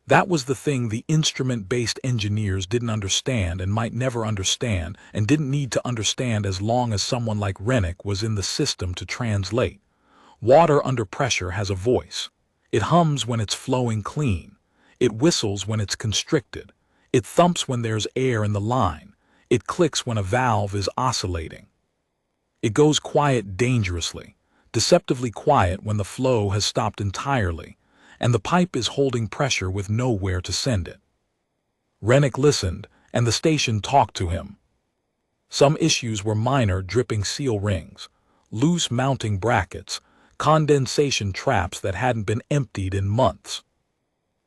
That was the thing the instrument-based engineers didn't understand and might never understand and didn't need to understand as long as someone like Rennick was in the system to translate. Water under pressure has a voice. It hums when it's flowing clean. It whistles when it's constricted. It thumps when there's air in the line. It clicks when a valve is oscillating. It goes quiet dangerously, deceptively quiet when the flow has stopped entirely, and the pipe is holding pressure with nowhere to send it. Rennick listened, and the station talked to him. Some issues were minor, dripping seal rings, loose mounting brackets, condensation traps that hadn't been emptied in months.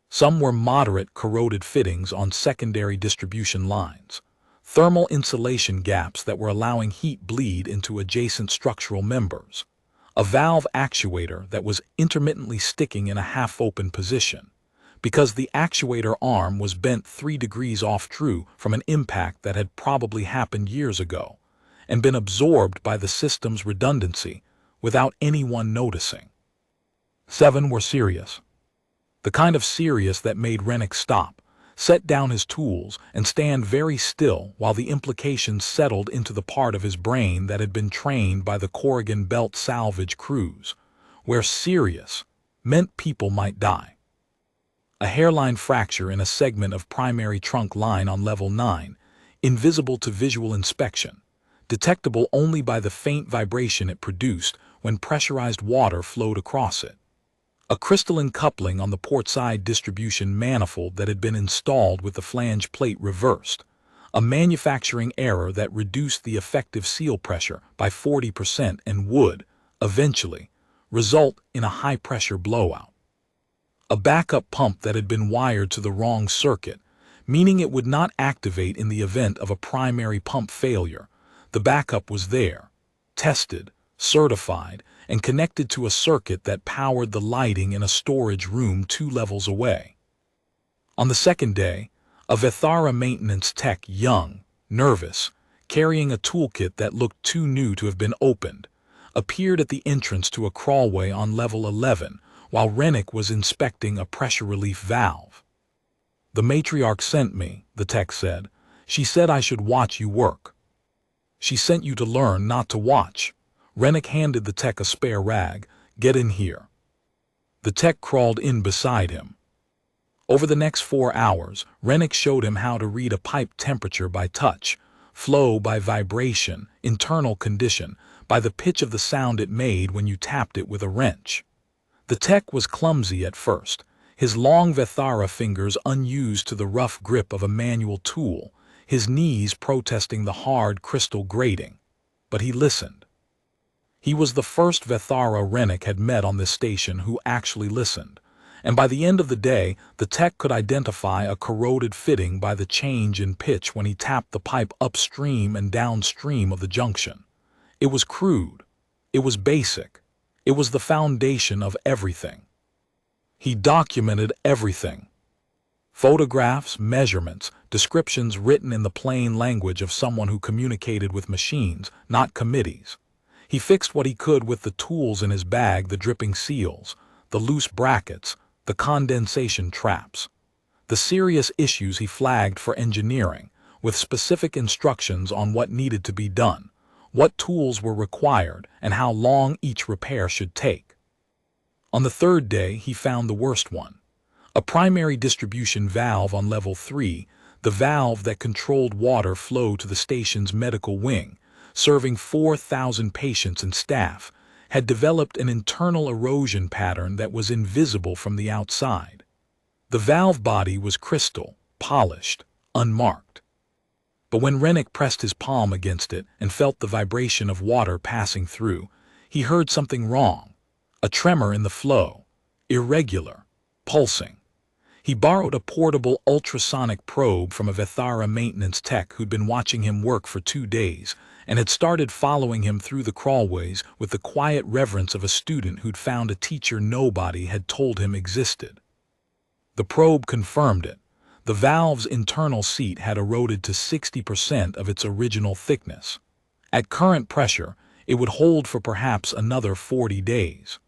Some were moderate, corroded fittings on secondary distribution lines, thermal insulation gaps that were allowing heat bleed into adjacent structural members, a valve actuator that was intermittently sticking in a half-open position, because the actuator arm was bent 3 degrees off true from an impact that had probably happened years ago, and been absorbed by the system's redundancy without anyone noticing. 7 were serious. The kind of serious that made Rennick stop, set down his tools, and stand very still while the implications settled into the part of his brain that had been trained by the Corrigan Belt salvage crews, where serious meant people might die. A hairline fracture in a segment of primary trunk line on level 9, invisible to visual inspection, detectable only by the faint vibration it produced when pressurized water flowed across it. A crystalline coupling on the port side distribution manifold that had been installed with the flange plate reversed, a manufacturing error that reduced the effective seal pressure by 40% and would, eventually, result in a high-pressure blowout. A backup pump that had been wired to the wrong circuit, meaning it would not activate in the event of a primary pump failure. The backup was there, tested, certified, and connected to a circuit that powered the lighting in a storage room 2 levels away. On the second day, a Vethara maintenance tech, young, nervous, carrying a toolkit that looked too new to have been opened, appeared at the entrance to a crawlway on level 11 while Rennick was inspecting a pressure relief valve. "The matriarch sent me," the tech said. "She said I should watch you work." "She sent you to learn, not to watch." Rennick handed the tech a spare rag. "Get in here." The tech crawled in beside him. Over the next 4 hours, Rennick showed him how to read a pipe temperature by touch, flow by vibration, internal condition, by the pitch of the sound it made when you tapped it with a wrench. The tech was clumsy at first, his long Vethara fingers unused to the rough grip of a manual tool, his knees protesting the hard crystal grating. But he listened. He was the first Vethara Rennick had met on this station who actually listened, and by the end of the day, the tech could identify a corroded fitting by the change in pitch when he tapped the pipe upstream and downstream of the junction. It was crude. It was basic. It was the foundation of everything. He documented everything. Photographs, measurements, descriptions written in the plain language of someone who communicated with machines, not committees. He fixed what he could with the tools in his bag, the dripping seals, the loose brackets, the condensation traps. The serious issues he flagged for engineering, with specific instructions on what needed to be done, what tools were required, and how long each repair should take. On the third day, he found the worst one. A primary distribution valve on level 3, the valve that controlled water flow to the station's medical wing, serving 4,000 patients and staff, had developed an internal erosion pattern that was invisible from the outside. The valve body was crystal, polished, unmarked. But when Rennick pressed his palm against it and felt the vibration of water passing through, he heard something wrong, a tremor in the flow, irregular, pulsing. He borrowed a portable ultrasonic probe from a Vethara maintenance tech who'd been watching him work for 2 days and had started following him through the crawlways with the quiet reverence of a student who'd found a teacher nobody had told him existed. The probe confirmed it. The valve's internal seat had eroded to 60% of its original thickness. At current pressure, it would hold for perhaps another 40 days.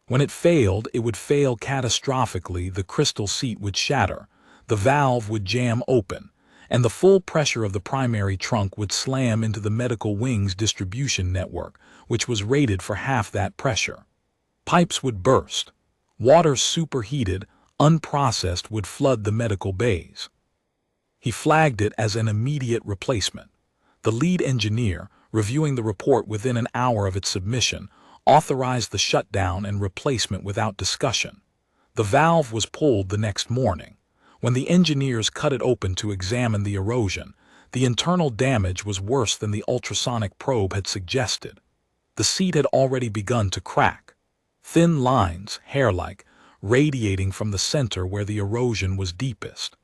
When it failed, it would fail catastrophically. The crystal seat would shatter, the valve would jam open, and the full pressure of the primary trunk would slam into the medical wing's distribution network, which was rated for half that pressure. Pipes would burst. Water superheated, unprocessed, would flood the medical bays. He flagged it as an immediate replacement. The lead engineer, reviewing the report within an hour of its submission, authorized the shutdown and replacement without discussion. The valve was pulled the next morning. When the engineers cut it open to examine the erosion, the internal damage was worse than the ultrasonic probe had suggested. The seat had already begun to crack. Thin lines, hair-like, radiating from the center where the erosion was deepest.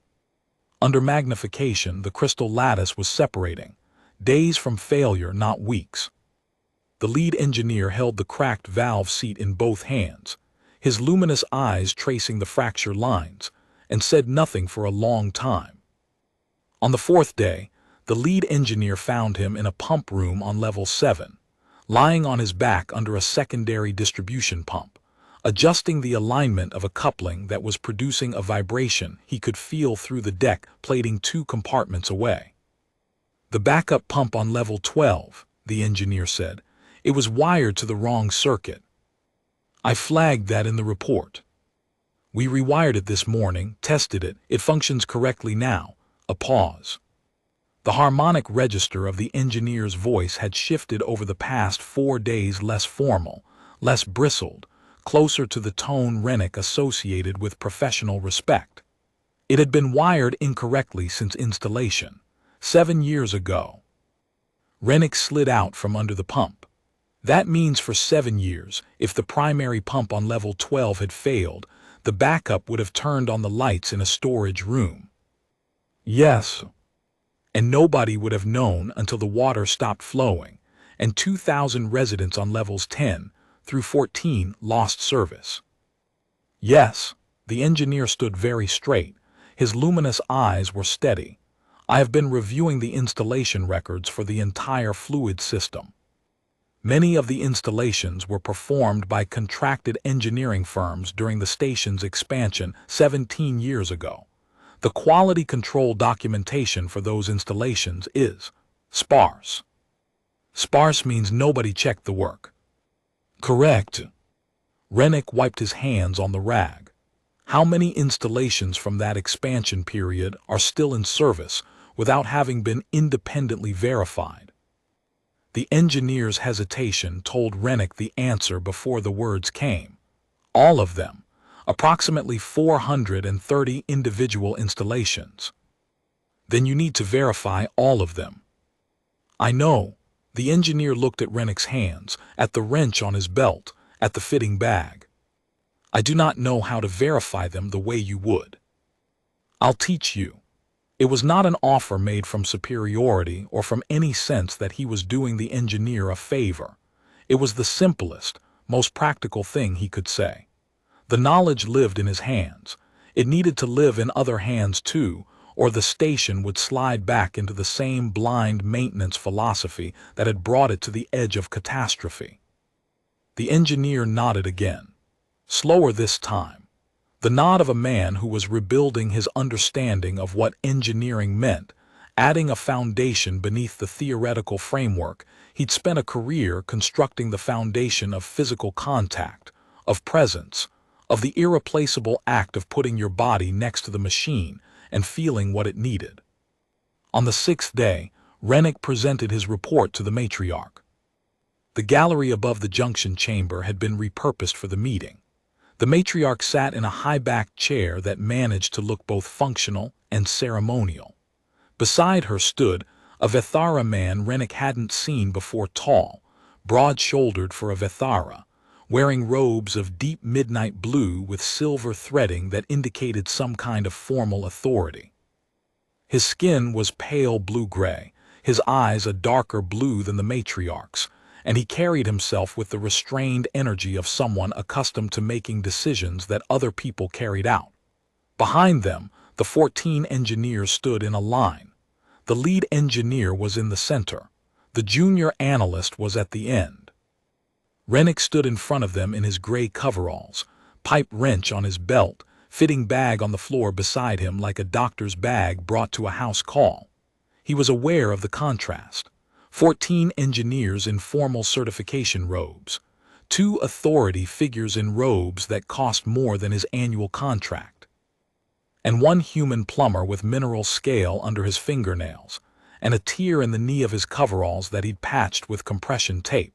Under magnification, the crystal lattice was separating. Days from failure, not weeks. The lead engineer held the cracked valve seat in both hands, his luminous eyes tracing the fracture lines, and said nothing for a long time. On the 4th day, the lead engineer found him in a pump room on level 7, lying on his back under a secondary distribution pump, adjusting the alignment of a coupling that was producing a vibration he could feel through the deck plating 2 compartments away. The backup pump on level 12, the engineer said. It was wired to the wrong circuit. I flagged that in the report. We rewired it this morning, tested it, it functions correctly now. A pause. The harmonic register of the engineer's voice had shifted over the past 4 days, less formal, less bristled, closer to the tone Rennick associated with professional respect. It had been wired incorrectly since installation, 7 years ago. Rennick slid out from under the pump. That means for 7 years, if the primary pump on level 12 had failed, the backup would have turned on the lights in a storage room. Yes. And nobody would have known until the water stopped flowing, and 2,000 residents on levels 10 through 14 lost service. Yes, the engineer stood very straight. His luminous eyes were steady. I have been reviewing the installation records for the entire fluid system. Many of the installations were performed by contracted engineering firms during the station's expansion 17 years ago. The quality control documentation for those installations is sparse. Sparse means nobody checked the work. Correct. Rennick wiped his hands on the rag. How many installations from that expansion period are still in service without having been independently verified? The engineer's hesitation told Rennick the answer before the words came. All of them, approximately 430 individual installations. Then you need to verify all of them. I know. The engineer looked at Rennick's hands, at the wrench on his belt, at the fitting bag. I do not know how to verify them the way you would. I'll teach you. It was not an offer made from superiority or from any sense that he was doing the engineer a favor. It was the simplest, most practical thing he could say. The knowledge lived in his hands. It needed to live in other hands too, or the station would slide back into the same blind maintenance philosophy that had brought it to the edge of catastrophe. The engineer nodded again. Slower this time. The nod of a man who was rebuilding his understanding of what engineering meant, adding a foundation beneath the theoretical framework. He'd spent a career constructing the foundation of physical contact, of presence, of the irreplaceable act of putting your body next to the machine and feeling what it needed. On the 6th day, Rennick presented his report to the matriarch. The gallery above the junction chamber had been repurposed for the meeting. The matriarch sat in a high-backed chair that managed to look both functional and ceremonial. Beside her stood a Vethara man Rennick hadn't seen before, tall, broad-shouldered for a Vethara, wearing robes of deep midnight blue with silver threading that indicated some kind of formal authority. His skin was pale blue-gray, his eyes a darker blue than the matriarch's, and he carried himself with the restrained energy of someone accustomed to making decisions that other people carried out. Behind them, the 14 engineers stood in a line. The lead engineer was in the center. The junior analyst was at the end. Rennick stood in front of them in his gray coveralls, pipe wrench on his belt, fitting bag on the floor beside him like a doctor's bag brought to a house call. He was aware of the contrast. 14 engineers in formal certification robes. 2 authority figures in robes that cost more than his annual contract. And 1 human plumber with mineral scale under his fingernails, and a tear in the knee of his coveralls that he'd patched with compression tape,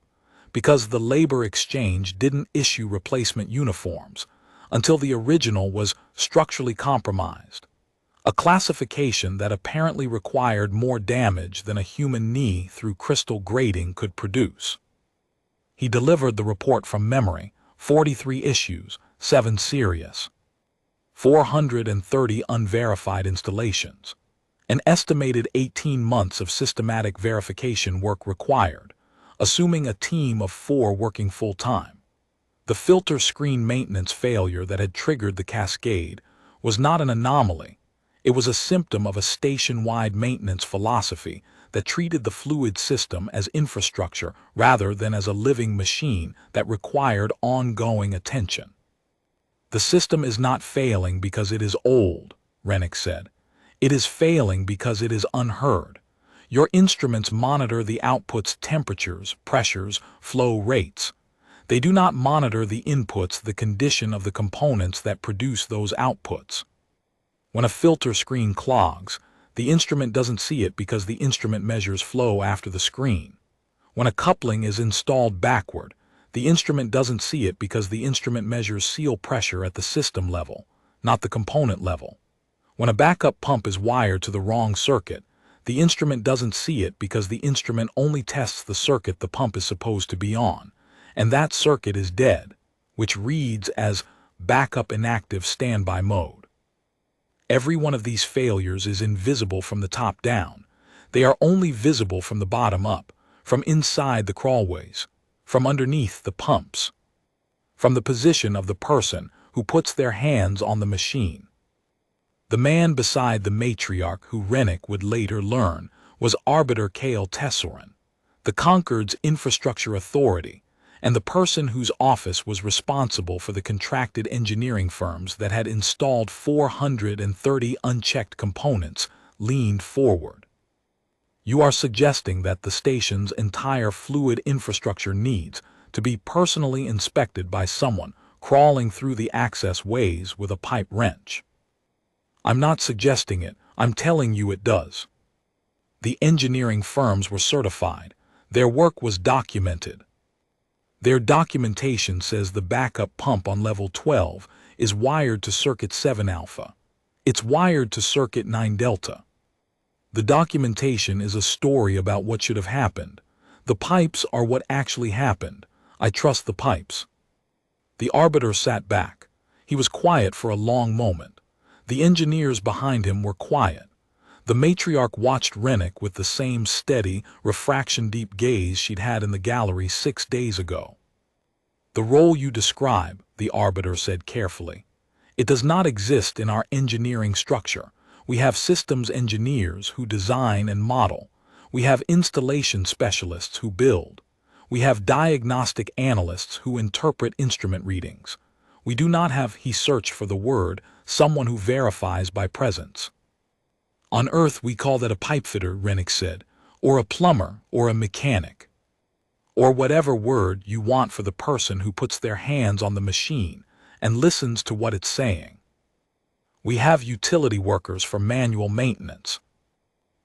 because the labor exchange didn't issue replacement uniforms until the original was structurally compromised. A classification that apparently required more damage than a human knee through crystal grating could produce. He delivered the report from memory, 43 issues, 7 serious, 430 unverified installations, an estimated 18 months of systematic verification work required, assuming a team of 4 working full-time. The filter screen maintenance failure that had triggered the cascade was not an anomaly. It was a symptom of a station-wide maintenance philosophy that treated the fluid system as infrastructure rather than as a living machine that required ongoing attention. The system is not failing because it is old, Rennick said. It is failing because it is unheard. Your instruments monitor the output's temperatures, pressures, flow rates. They do not monitor the inputs, the condition of the components that produce those outputs. When a filter screen clogs, the instrument doesn't see it because the instrument measures flow after the screen. When a coupling is installed backward, the instrument doesn't see it because the instrument measures seal pressure at the system level, not the component level. When a backup pump is wired to the wrong circuit, the instrument doesn't see it because the instrument only tests the circuit the pump is supposed to be on, and that circuit is dead, which reads as backup inactive standby mode. Every one of these failures is invisible from the top down. They are only visible from the bottom up, from inside the crawlways, from underneath the pumps, from the position of the person who puts their hands on the machine. The man beside the matriarch, who Rennick would later learn, was Arbiter Kale Tessorin, the Concord's infrastructure authority, and the person whose office was responsible for the contracted engineering firms that had installed 430 unchecked components, leaned forward. You are suggesting that the station's entire fluid infrastructure needs to be personally inspected by someone crawling through the access ways with a pipe wrench. I'm not suggesting it, I'm telling you it does. The engineering firms were certified. Their work was documented. Their documentation says the backup pump on level 12 is wired to circuit 7 alpha. It's wired to circuit 9 delta. The documentation is a story about what should have happened. The pipes are what actually happened. I trust the pipes. The arbiter sat back. He was quiet for a long moment. The engineers behind him were quiet. The matriarch watched Rennick with the same steady, refraction-deep gaze she'd had in the gallery 6 days ago. The role you describe, the arbiter said carefully, it does not exist in our engineering structure. We have systems engineers who design and model. We have installation specialists who build. We have diagnostic analysts who interpret instrument readings. We do not have, he searched for the word, someone who verifies by presence. On Earth we call that a pipefitter, Rennick said, or a plumber, or a mechanic, or whatever word you want for the person who puts their hands on the machine and listens to what it's saying. We have utility workers for manual maintenance.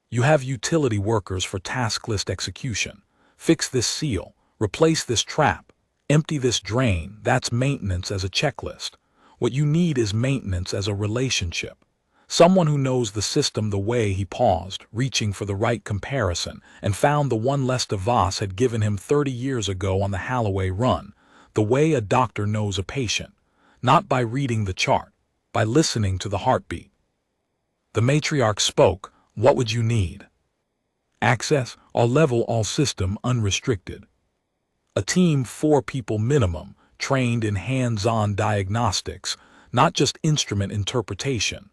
You have utility workers for task list execution. Fix this seal, replace this trap, empty this drain. That's maintenance as a checklist. What you need is maintenance as a relationship. Someone who knows the system. The way he paused, reaching for the right comparison, and found the one Lester Voss had given him 30 years ago on the Holloway run. the way a doctor knows a patient, not by reading the chart, by listening to the heartbeat. The matriarch spoke. What would you need? Access, all level, all system, unrestricted. A team, 4 people minimum, trained in hands-on diagnostics, not just instrument interpretation.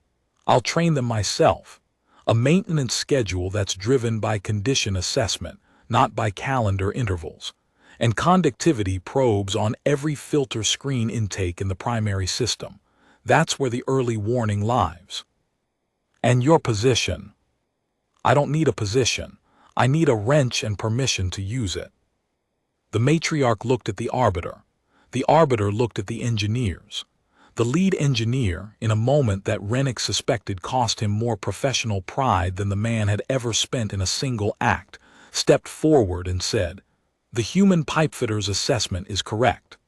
I'll train them myself. A maintenance schedule that's driven by condition assessment, not by calendar intervals. And conductivity probes on every filter screen intake in the primary system. That's where the early warning lies. And your position? I don't need a position. I need a wrench and permission to use it. The matriarch looked at the arbiter. The arbiter looked at the engineers. The lead engineer, in a moment that Rennick suspected cost him more professional pride than the man had ever spent in a single act, stepped forward and said, "The human pipefitter's assessment is correct.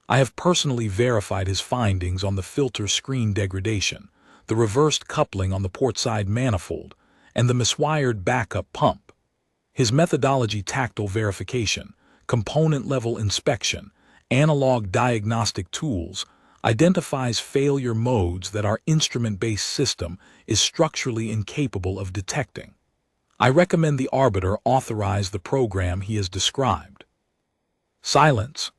I have personally verified his findings on the filter screen degradation, the reversed coupling on the portside manifold, and the miswired backup pump. His methodology, tactile verification, component-level inspection, analog diagnostic tools, identifies failure modes that our instrument-based system is structurally incapable of detecting. I recommend the arbiter authorize the program he has described." Silence.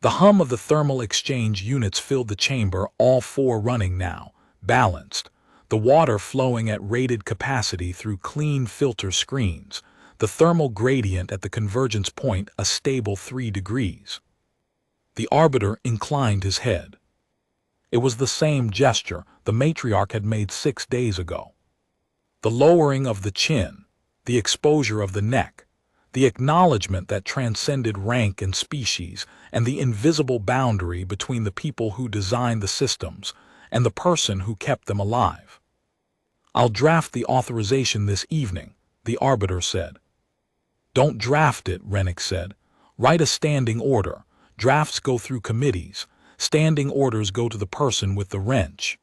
The hum of the thermal exchange units filled the chamber, all 4 running now, balanced, the water flowing at rated capacity through clean filter screens, the thermal gradient at the convergence point a stable 3 degrees. The arbiter inclined his head. It was the same gesture the matriarch had made 6 days ago. The lowering of the chin, the exposure of the neck, the acknowledgement that transcended rank and species, and the invisible boundary between the people who designed the systems and the person who kept them alive. "I'll draft the authorization this evening," the arbiter said. "Don't draft it," Rennick said. "Write a standing order. Drafts go through committees. Standing orders go to the person with the wrench."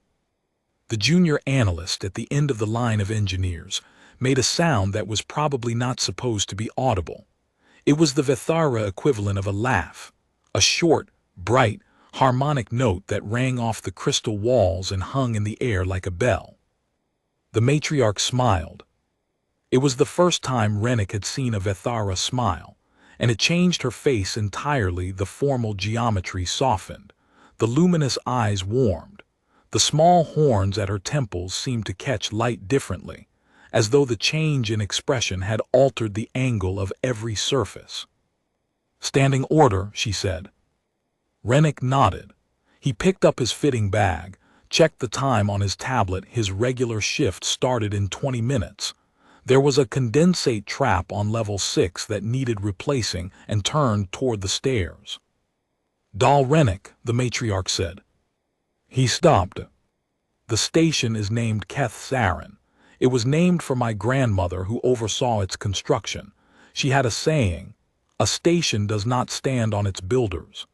The junior analyst at the end of the line of engineers made a sound that was probably not supposed to be audible. It was the Vethara equivalent of a laugh, a short, bright, harmonic note that rang off the crystal walls and hung in the air like a bell. The matriarch smiled. It was the first time Rennick had seen a Vethara smile, and it changed her face entirely. The formal geometry softened. The luminous eyes warmed. The small horns at her temples seemed to catch light differently, as though the change in expression had altered the angle of every surface. "Standing order," she said. Rennick nodded. He picked up his fitting bag, checked the time on his tablet. His regular shift started in 20 minutes. There was a condensate trap on level 6 that needed replacing and turned toward the stairs. "Dal Rennick," the matriarch said. He stopped. "The station is named Keth Sarin. It was named for my grandmother who oversaw its construction. She had a saying, 'A station does not stand on its builders.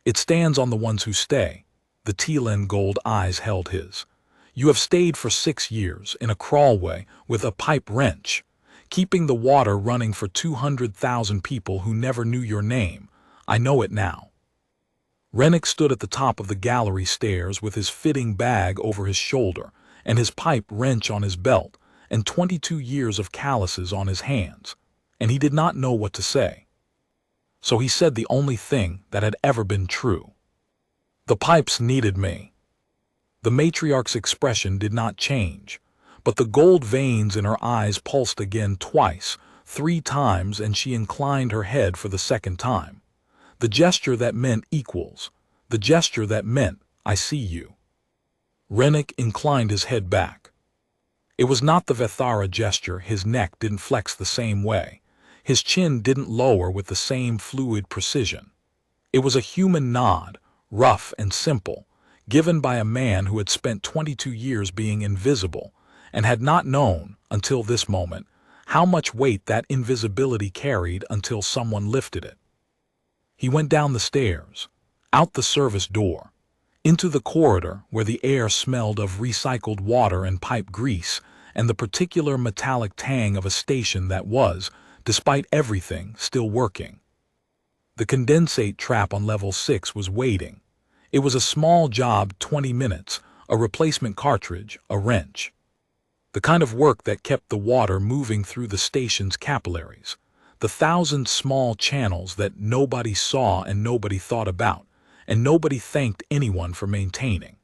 It stands on the ones who stay.'" The Teelan gold eyes held his. "You have stayed for 6 years in a crawlway with a pipe wrench, keeping the water running for 200,000 people who never knew your name. I know it now." Rennick stood at the top of the gallery stairs with his fitting bag over his shoulder and his pipe wrench on his belt and 22 years of calluses on his hands, and he did not know what to say. So he said the only thing that had ever been true. "The pipes needed me." The matriarch's expression did not change, but the gold veins in her eyes pulsed again twice, 3 times, and she inclined her head for the 2nd time. The gesture that meant equals, the gesture that meant, "I see you." Rennick inclined his head back. It was not the Vethara gesture. His neck didn't flex the same way. His chin didn't lower with the same fluid precision. It was a human nod, rough and simple, given by a man who had spent 22 years being invisible and had not known, until this moment, how much weight that invisibility carried until someone lifted it. He went down the stairs, out the service door, into the corridor where the air smelled of recycled water and pipe grease and the particular metallic tang of a station that was, despite everything, still working. The condensate trap on level 6 was waiting. It was a small job, 20 minutes, a replacement cartridge, a wrench. The kind of work that kept the water moving through the station's capillaries. The thousand small channels that nobody saw and nobody thought about, and nobody thanked anyone for maintaining.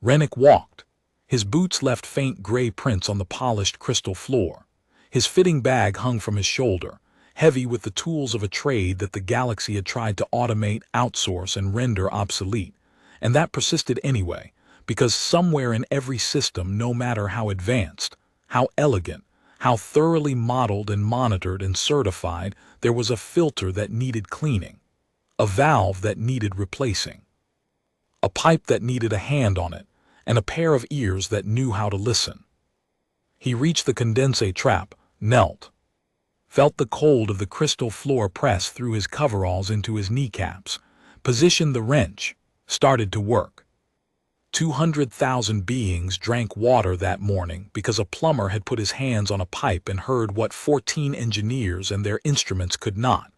Rennick walked. His boots left faint gray prints on the polished crystal floor. His fitting bag hung from his shoulder, heavy with the tools of a trade that the galaxy had tried to automate, outsource, and render obsolete. And that persisted anyway, because somewhere in every system, no matter how advanced, how elegant, how thoroughly modeled and monitored and certified, there was a filter that needed cleaning, a valve that needed replacing, a pipe that needed a hand on it, and a pair of ears that knew how to listen. He reached the condensate trap, knelt, felt the cold of the crystal floor press through his coveralls into his kneecaps, positioned the wrench, started to work. 200,000 beings drank water that morning because a plumber had put his hands on a pipe and heard what 14 engineers and their instruments could not.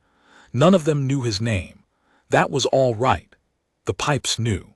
None of them knew his name. That was all right. The pipes knew.